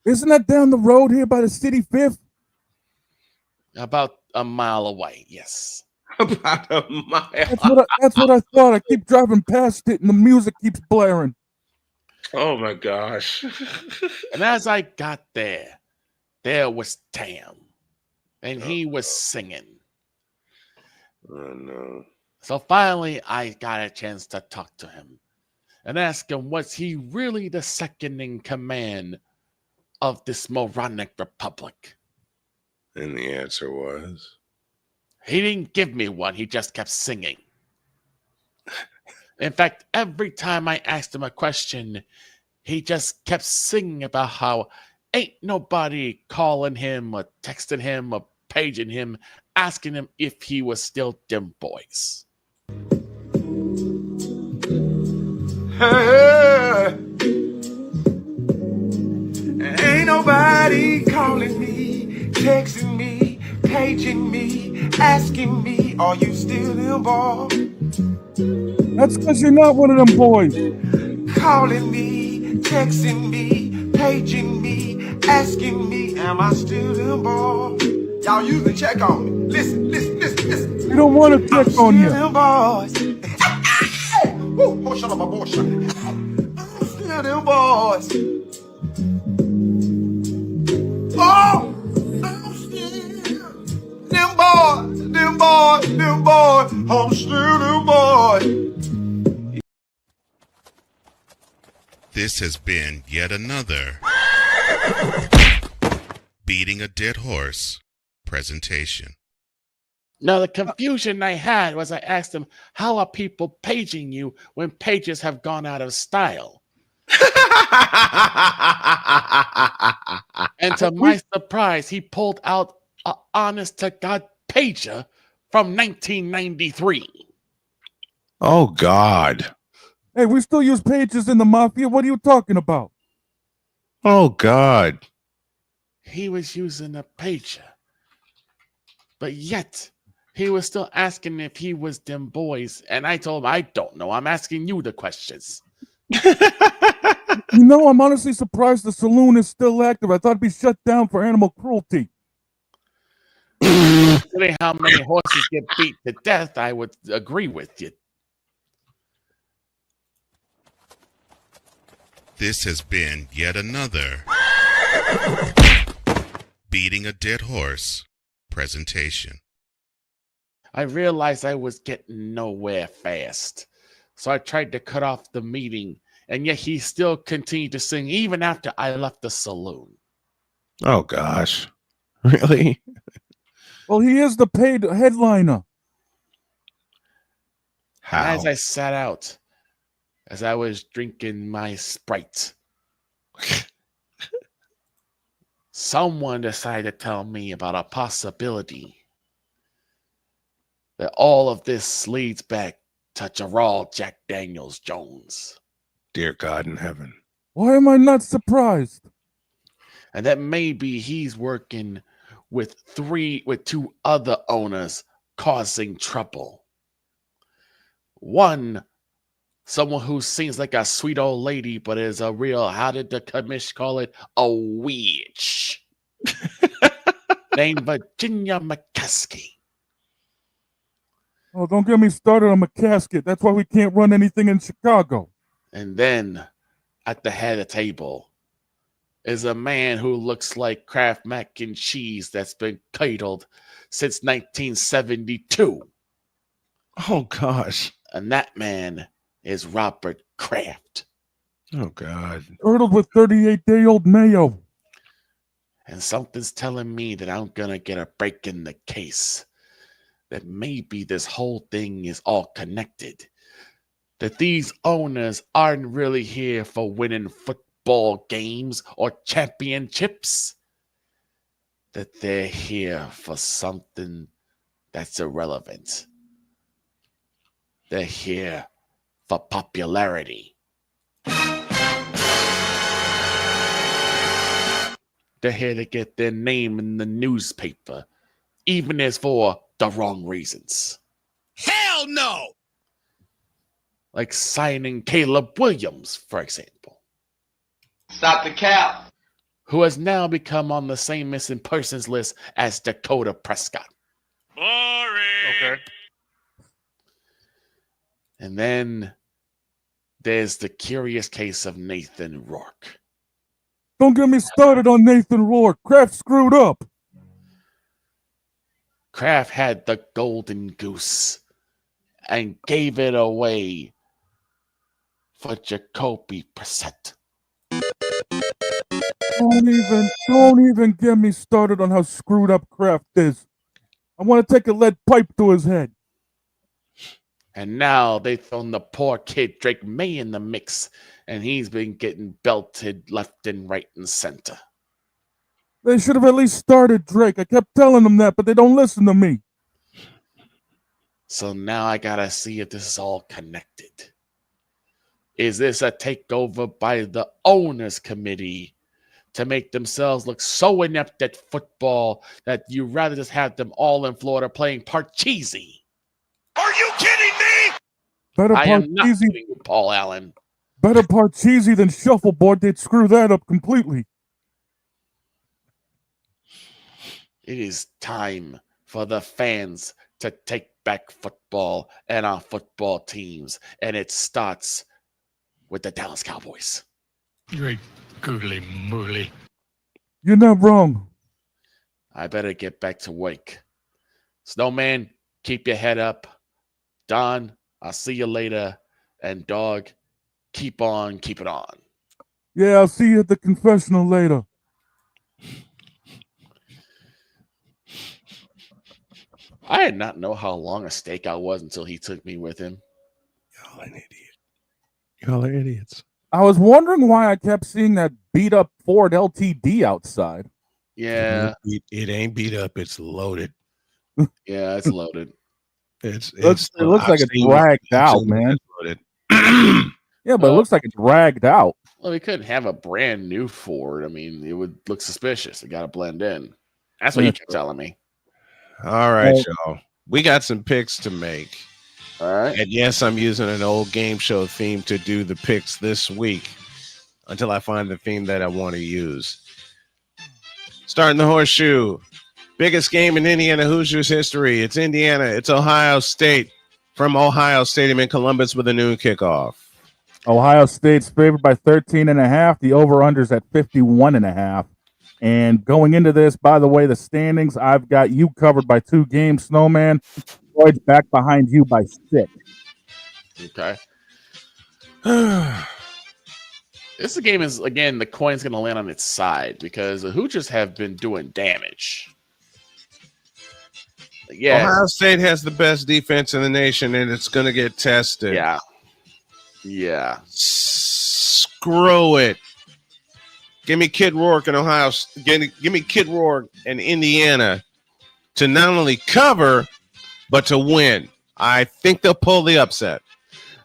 Isn't that down the road here by the city fifth? About a mile away, yes. About a mile. That's what I thought. I keep driving past it and the music keeps blaring. Oh my gosh. And as I got there was Tam. And he was singing. Oh no. So finally I got a chance to talk to him and ask him, was he really the second in command of this moronic republic? And the answer was? He didn't give me one. He just kept singing. In fact, every time I asked him a question, he just kept singing about how ain't nobody calling him or texting him or paging him, asking him if he was still them boys. Ain't nobody calling me, texting me, paging me, asking me, are you still involved? That's because you're not one of them boys. Calling me, texting me, paging me, asking me, am I still involved? Y'all usually check on me. Listen. We don't want to check on you. Still involved. Hey, woo, oh, shut up, my boy, shut up. I'm still involved. Oh, I'm still them boys, I'm still them boys. This has been yet another Beating a Dead Horse presentation. Now, the confusion I had was I asked him, how are people paging you when pages have gone out of style? And to my surprise, he pulled out an honest-to-God pager from 1993. Oh, God. Hey, we still use pages in the mafia. What are you talking about? Oh, God. He was using a pager. But yet, he was still asking if he was them boys. And I told him, I don't know. I'm asking you the questions. You know, I'm honestly surprised the saloon is still active. I thought it'd be shut down for animal cruelty. Considering how many horses get beat to death, I would agree with you. This has been yet another Beating a Dead Horse presentation. I realized I was getting nowhere fast. So I tried to cut off the meeting, and yet he still continued to sing even after I left the saloon. Oh, gosh. Really? Well, he is the paid headliner. How? As I sat out, as I was drinking my Sprite, someone decided to tell me about a possibility that all of this leads back to Gerald Jack Daniels Jones. Dear God in heaven. Why am I not surprised? And that maybe he's working with two other owners causing trouble. One, someone who seems like a sweet old lady, but is a real, how did the commish call it? A witch. Named Virginia McCaskey. Oh, don't get me started on McCaskey. That's why we can't run anything in Chicago. And then at the head of the table is a man who looks like Kraft mac and cheese that's been cradled since 1972. Oh, gosh. And that man is Robert Kraft. Oh, God. Curdled with 38-day-old mayo. And something's telling me that I'm going to get a break in the case. That maybe this whole thing is all connected. That these owners aren't really here for winning football football games or championships, that they're here for something that's irrelevant. They're here for popularity. They're here to get their name in the newspaper, even if for the wrong reasons. Hell no! Like signing Caleb Williams, for example. Stop the cap. Who has now become on the same missing persons list as Dakota Prescott. Boring. Okay. And then there's the curious case of Nathan Rourke. Don't get me started on Nathan Rourke. Kraft screwed up. Kraft had the golden goose and gave it away for Jacoby Brissett. Don't even get me started on how screwed up Kraft is. I want to take a lead pipe to his head. And now they've thrown the poor kid Drake May in the mix, and he's been getting belted left and right and center. They should have at least started Drake. I kept telling them that, but they don't listen to me. So now I gotta see if this is all connected. Is this a takeover by the owners committee to make themselves look so inept at football that you'd rather just have them all in Florida playing Parcheesi? Are you kidding me? Better I am not Parcheesi, kidding you, Paul Allen. better Parcheesi than Shuffleboard. They'd screw that up completely. It is time for the fans to take back football and our football teams, and it starts with the Dallas Cowboys. Great googly moogly. You're not wrong. I better get back to work. Snowman, keep your head up. Don, I'll see you later. And dog, keep on keeping on. Yeah, I'll see you at the confessional later. I did not know how long a stakeout was until he took me with him. Y'all are idiots. I was wondering why I kept seeing that beat up Ford LTD outside. Yeah. It ain't beat up, it's loaded. Yeah, it's loaded. It looks like it's dragged out, man. Yeah, but it looks like it's dragged out. Well, we couldn't have a brand new Ford. I mean, it would look suspicious. It got to blend in. That's what you kept telling me. All right, y'all. We got some picks to make. All right. And yes, I'm using an old game show theme to do the picks this week until I find the theme that I want to use. Starting the horseshoe. Biggest game in Indiana Hoosiers history. It's Indiana. It's Ohio State from Ohio Stadium in Columbus with a noon kickoff. Ohio State's favored by 13.5. The over-under's at 51.5. And going into this, by the way, the standings, I've got you covered by 2 games, Snowman. Floyd's back behind you by 6. Okay. This game is, again, the coin's going to land on its side because the Hoosiers have been doing damage. Yeah. Ohio State has the best defense in the nation, and it's going to get tested. Yeah. Yeah. Screw it. Give me Kid Rourke and Ohio. Give me Kid Rourke and Indiana to not only cover, but to win. I think they'll pull the upset.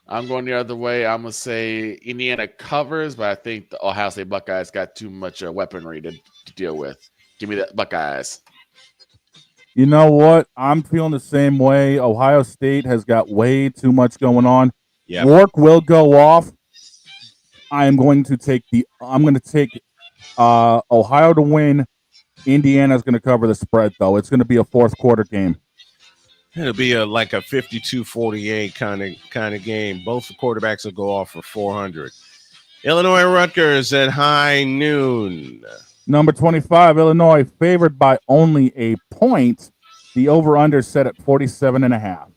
I'm going the other way. I'm going to say Indiana covers, but I think the Ohio State Buckeyes got too much weaponry to deal with. Give me the Buckeyes. You know what? I'm feeling the same way. Ohio State has got way too much going on. Yep. Rourke will go off. I'm going to take Ohio to win. Indiana's going to cover the spread, though. It's going to be a fourth quarter game. It'll be like a 52-48 kind of game. Both the quarterbacks will go off for 400. Illinois Rutgers at high noon. Number 25, Illinois, favored by only a point. The over-under set at 47.5.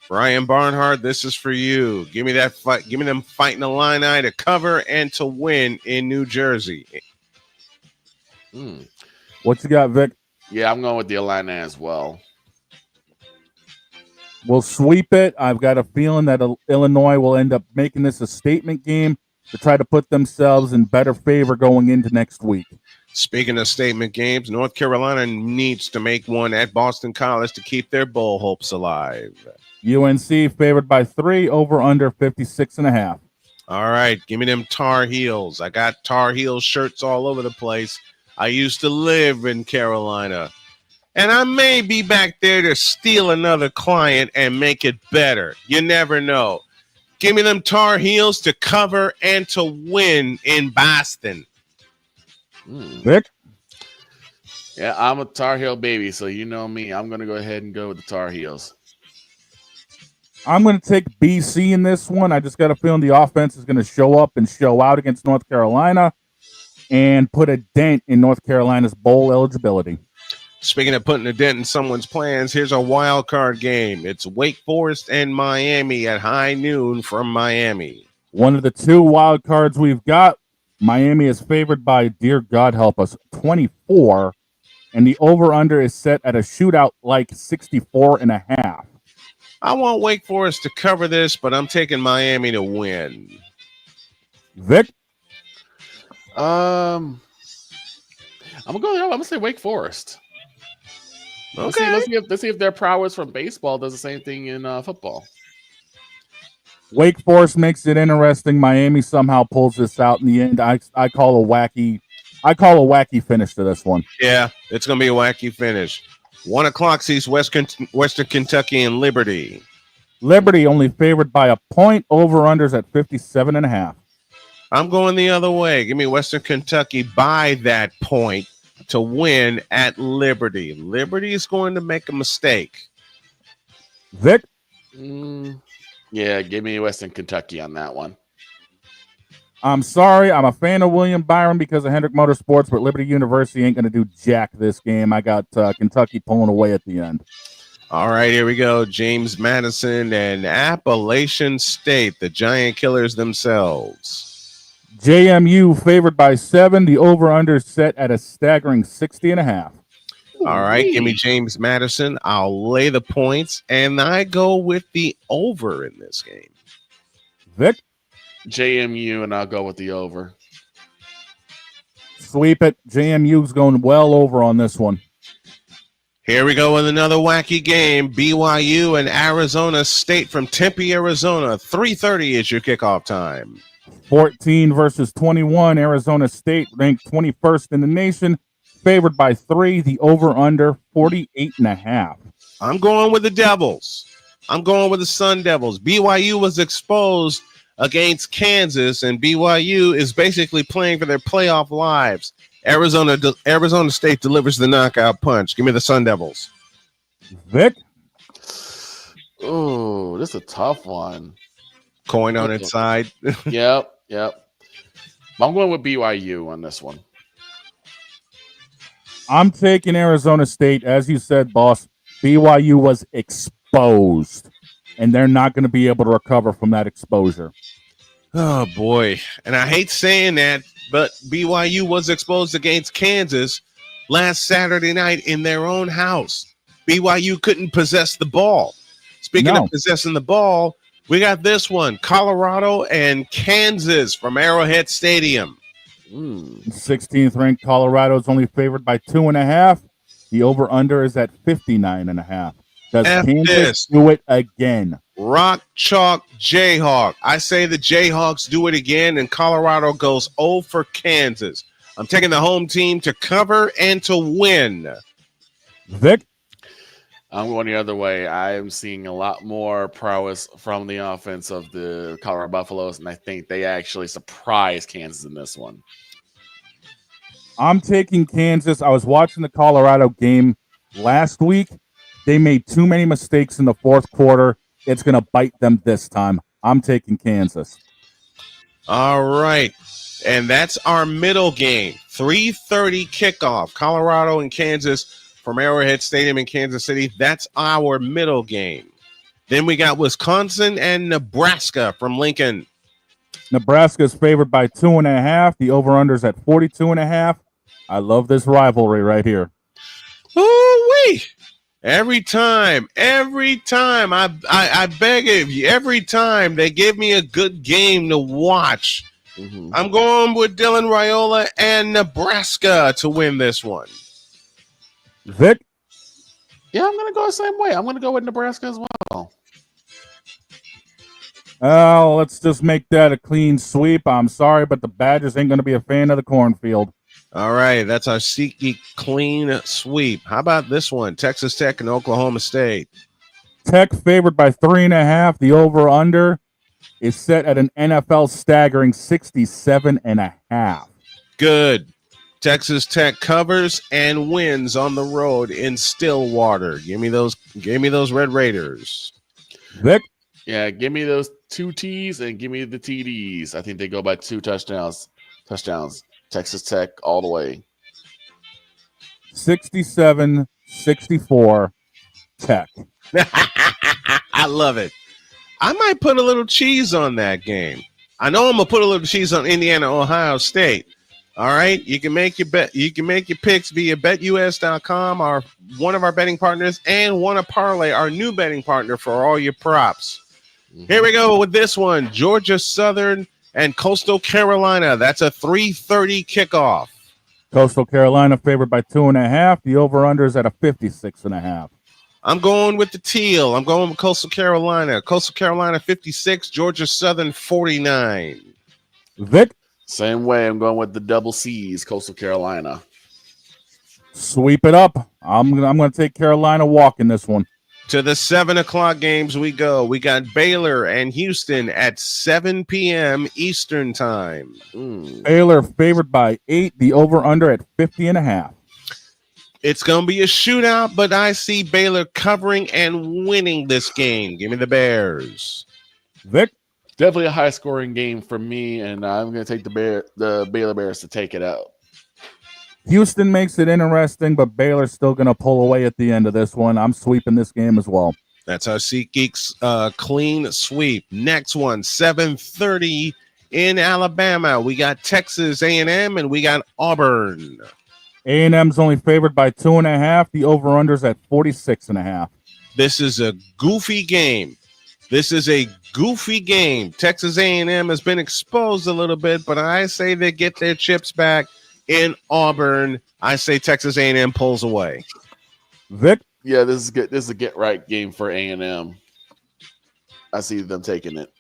Brian Barnhart, this is for you. Give me that fight. Give me them fighting the Illini to cover and to win in New Jersey. What you got, Vic? Yeah, I'm going with the Illini as well. We'll sweep it. I've got a feeling that Illinois will end up making this a statement game. to try to put themselves in better favor going into next week. Speaking of statement games, North Carolina needs to make one at Boston College to keep their bowl hopes alive. UNC favored by 3, over under 56.5. All right, give me them Tar Heels. I got Tar Heels shirts all over the place. I used to live in Carolina. And I may be back there to steal another client and make it better. You never know. Give me them Tar Heels to cover and to win in Boston. Vic? Yeah, I'm a Tar Heel baby, so you know me. I'm going to go ahead and go with the Tar Heels. I'm going to take BC in this one. I just got a feeling the offense is going to show up and show out against North Carolina and put a dent in North Carolina's bowl eligibility. Speaking of putting a dent in someone's plans, here's a wild card game. It's Wake Forest and Miami at high noon from Miami. One of the 2 wild cards we've got, Miami is favored by, dear God help us, 24, and the over-under is set at a shootout like 64.5. I want Wake Forest to cover this, but I'm taking Miami to win. Vic? I'm gonna say Wake Forest. Okay. Let's see if their prowess from baseball does the same thing in football. Wake Forest makes it interesting. Miami somehow pulls this out in the end. I call a wacky finish to this one. Yeah, it's going to be a wacky finish. 1 o'clock sees Western Kentucky and Liberty. Liberty only favored by a point, over-unders at 57.5. I'm going the other way. Give me Western Kentucky by that point to win at Liberty. Liberty is going to make a mistake. Vic? Yeah, give me Western Kentucky on that one. I'm sorry. I'm a fan of William Byron because of Hendrick Motorsports, but Liberty University ain't going to do jack this game. I got Kentucky pulling away at the end. All right, here we go. James Madison and Appalachian State, the Giant Killers themselves. JMU favored by 7. The over-under set at a staggering 60.5. All right, give me James Madison. I'll lay the points, and I go with the over in this game. Vic? JMU, and I'll go with the over. Sweep it. JMU's going well over on this one. Here we go with another wacky game. BYU and Arizona State from Tempe, Arizona. 3:30 is your kickoff time. 14 versus 21. Arizona State ranked 21st in the nation. Favored by 3. The over-under 48.5. I'm going with the Devils. I'm going with the Sun Devils. BYU was exposed against Kansas, and BYU is basically playing for their playoff lives. Arizona State delivers the knockout punch. Give me the Sun Devils. Vic? Oh, this is a tough one. Coin on its side. Yep. I'm going with BYU on this one. I'm taking Arizona State. As you said, boss, BYU was exposed, and they're not going to be able to recover from that exposure. Oh, boy. And I hate saying that, but BYU was exposed against Kansas last Saturday night in their own house. BYU couldn't possess the ball. Speaking of possessing the ball, we got this one, Colorado and Kansas from Arrowhead Stadium. 16th ranked Colorado is only favored by 2.5. The over-under is at 59.5. Does Kansas do it again? Rock, chalk, Jayhawk. I say the Jayhawks do it again, and Colorado goes 0 for Kansas. I'm taking the home team to cover and to win. Vic? I'm going the other way. I am seeing a lot more prowess from the offense of the Colorado Buffaloes, and I think they actually surprise Kansas in this one. I'm taking Kansas. I was watching the Colorado game last week. They made too many mistakes in the fourth quarter. It's going to bite them this time. I'm taking Kansas. All right. And that's our middle game. 3:30 kickoff. Colorado and Kansas from Arrowhead Stadium in Kansas City. That's our middle game. Then we got Wisconsin and Nebraska from Lincoln. Nebraska is favored by 2.5. The over-under's at 42.5. I love this rivalry right here. Ooh-wee. Every time, I beg of you, every time they give me a good game to watch, I'm going with Dylan Raiola and Nebraska to win this one. Vic? Yeah, I'm going to go the same way. I'm going to go with Nebraska as well. Oh, let's just make that a clean sweep. I'm sorry, but the Badgers ain't going to be a fan of the cornfield. All right, that's our SeatGeek clean sweep. How about this one? Texas Tech and Oklahoma State. Tech favored by 3.5. The over-under is set at an NFL staggering 67.5. Good. Texas Tech covers and wins on the road in Stillwater. Give me those Red Raiders. Vic? Yeah, give me those 2 T's and give me the TDs. I think they go by 2 touchdowns. Texas Tech all the way. 67-64 Tech. I love it. I might put a little cheese on that game. I know I'm gonna put a little cheese on Indiana, Ohio State. All right, you can make your bet. You can make your picks via BetUS.com, one of our betting partners, and Want to Parlay, our new betting partner for all your props. Here we go with this one: Georgia Southern and Coastal Carolina. That's a 3:30 kickoff. Coastal Carolina favored by 2.5. The over-under is at a 56.5. I'm going with the teal. I'm going with Coastal Carolina. Coastal Carolina 56, Georgia Southern 49. Vic? Same way. I'm going with the double C's, Coastal Carolina. Sweep it up. I'm going to take Carolina walking this one. To the 7 o'clock games we go. We got Baylor and Houston at 7 p.m. Eastern time. Baylor favored by 8. The over-under at 50.5. It's going to be a shootout, but I see Baylor covering and winning this game. Give me the Bears. Vic? Definitely a high-scoring game for me, and I'm going to take the Baylor Bears to take it out. Houston makes it interesting, but Baylor's still going to pull away at the end of this one. I'm sweeping this game as well. That's our SeatGeeks clean sweep. Next one, 7:30 in Alabama. We got Texas A&M, and we got Auburn. A&M's only favored by 2.5. The over-under's at 46.5. This is a goofy game. Texas A&M has been exposed a little bit, but I say they get their chips back in Auburn. I say Texas A&M pulls away. Vic? Yeah, this is good. This is a get-right game for A&M. I see them taking it.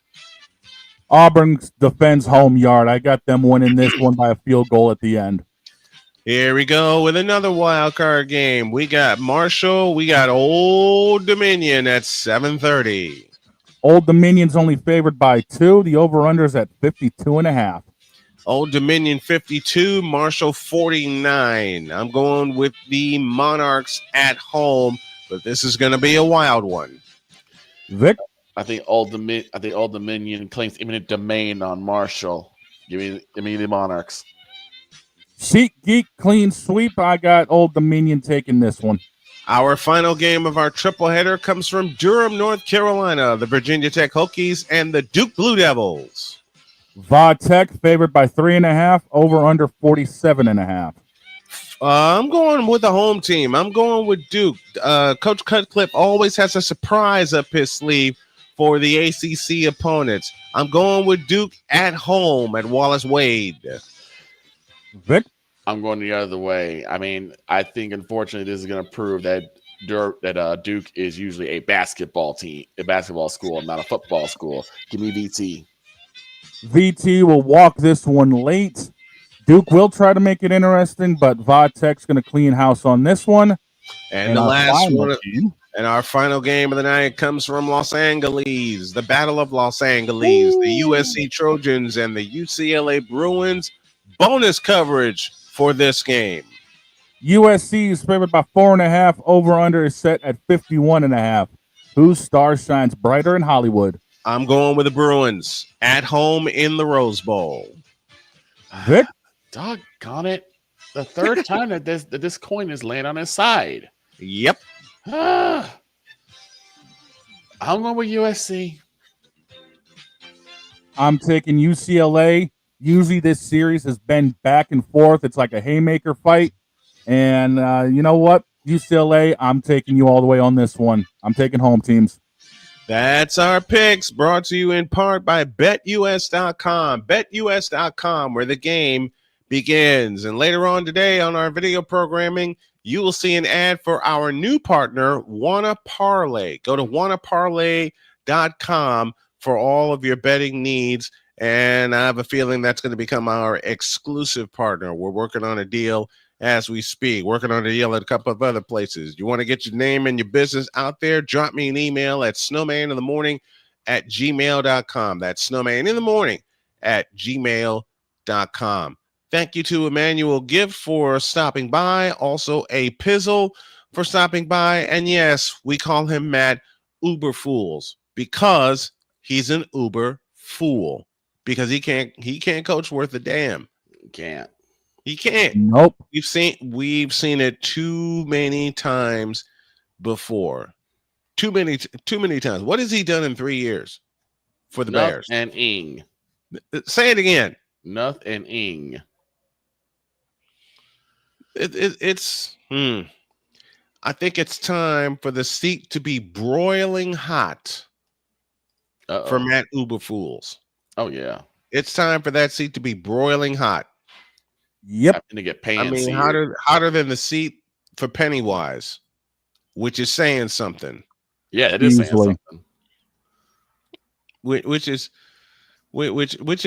Auburn defends home yard. I got them winning this one by a field goal at the end. Here we go with another wild card game. We got Marshall. We got Old Dominion at 7:30. Old Dominion's only favored by 2. The over-under is at 52.5. Old Dominion 52, Marshall 49. I'm going with the Monarchs at home, but this is going to be a wild one. Vic? I think Old Dominion claims imminent domain on Marshall. Give me the Monarchs. SeatGeek clean sweep. I got Old Dominion taking this one. Our final game of our triple header comes from Durham, North Carolina, the Virginia Tech Hokies and the Duke Blue Devils. Va Tech favored by 3.5. Over under 47.5. I'm going with the home team. I'm going with Duke. Coach Cutcliffe always has a surprise up his sleeve for the ACC opponents. I'm going with Duke at home at Wallace Wade. Vic? I'm going the other way. I mean, I think, unfortunately, this is going to prove that Duke is usually a basketball school, not a football school. Give me VT. VT will walk this one late. Duke will try to make it interesting, but Va Tech's going to clean house on this one. And the last one, and our final game of the night comes from Los Angeles, the Battle of Los Angeles, the USC Trojans and the UCLA Bruins. Bonus coverage for this game. USC is favored by 4.5. Over-under is set at 51.5. Whose star shines brighter in Hollywood? I'm going with the Bruins at home in the Rose Bowl. Vic? Doggone it. The third time that this coin is laying on his side. Yep. I'm going with USC. I'm taking UCLA. Usually this series has been back and forth. It's like a haymaker fight. And you know what? UCLA, I'm taking you all the way on this one. I'm taking home teams. That's our picks, brought to you in part by BetUS.com. BetUS.com, where the game begins. And later on today on our video programming, you will see an ad for our new partner, Wanna Parlay. Go to wannaparlay.com for all of your betting needs. And I have a feeling that's going to become our exclusive partner. We're working on a deal as we speak, working on a deal at a couple of other places. You want to get your name and your business out there? Drop me an email at snowmaninthemorning@gmail.com. That's snowmaninthemorning@gmail.com. Thank you to Emmanuel Gift for stopping by. Also, a Pizzle for stopping by. And yes, we call him Matt Uber Fools because he's an Uber fool. Because he can't coach worth a damn. He can't. Nope. We've seen it too many times before. Too many times. What has he done in 3 years for the Bears? And ing. Say it again. Noth and ing. It's I think it's time for the seat to be broiling hot for Matt Uber Fools. Oh yeah. It's time for that seat to be broiling hot. Yep. To get I mean, hotter than the seat for Pennywise, which is saying something. Yeah, it is saying something. Which is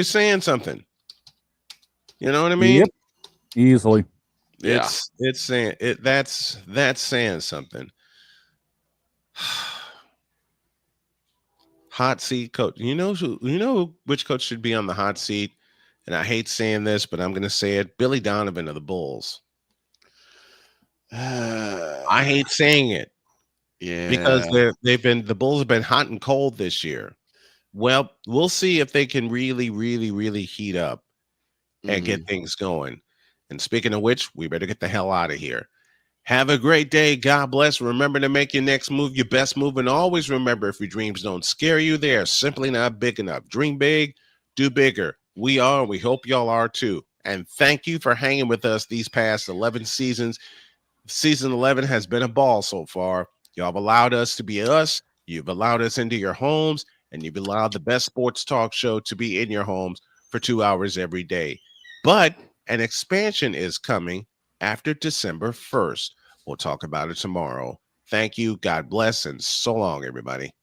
saying something. You know what I mean? Yep. Easily. It's saying it. That's saying something. Hot seat coach. You know which coach should be on the hot seat? And I hate saying this, but I'm going to say it. Billy Donovan of the Bulls. I hate saying it. Yeah. Because the Bulls have been hot and cold this year. Well, we'll see if they can really, really, really heat up and get things going. And speaking of which, we better get the hell out of here. Have a great day. God bless. Remember to make your next move your best move. And always remember, if your dreams don't scare you, they are simply not big enough. Dream big, do bigger. We are, and we hope y'all are too. And thank you for hanging with us these past 11 seasons. Season 11 has been a ball so far. Y'all have allowed us to be us. You've allowed us into your homes, and you've allowed the best sports talk show to be in your homes for 2 hours every day. But an expansion is coming after December 1st. We'll talk about it tomorrow. Thank you. God bless, and so long, everybody.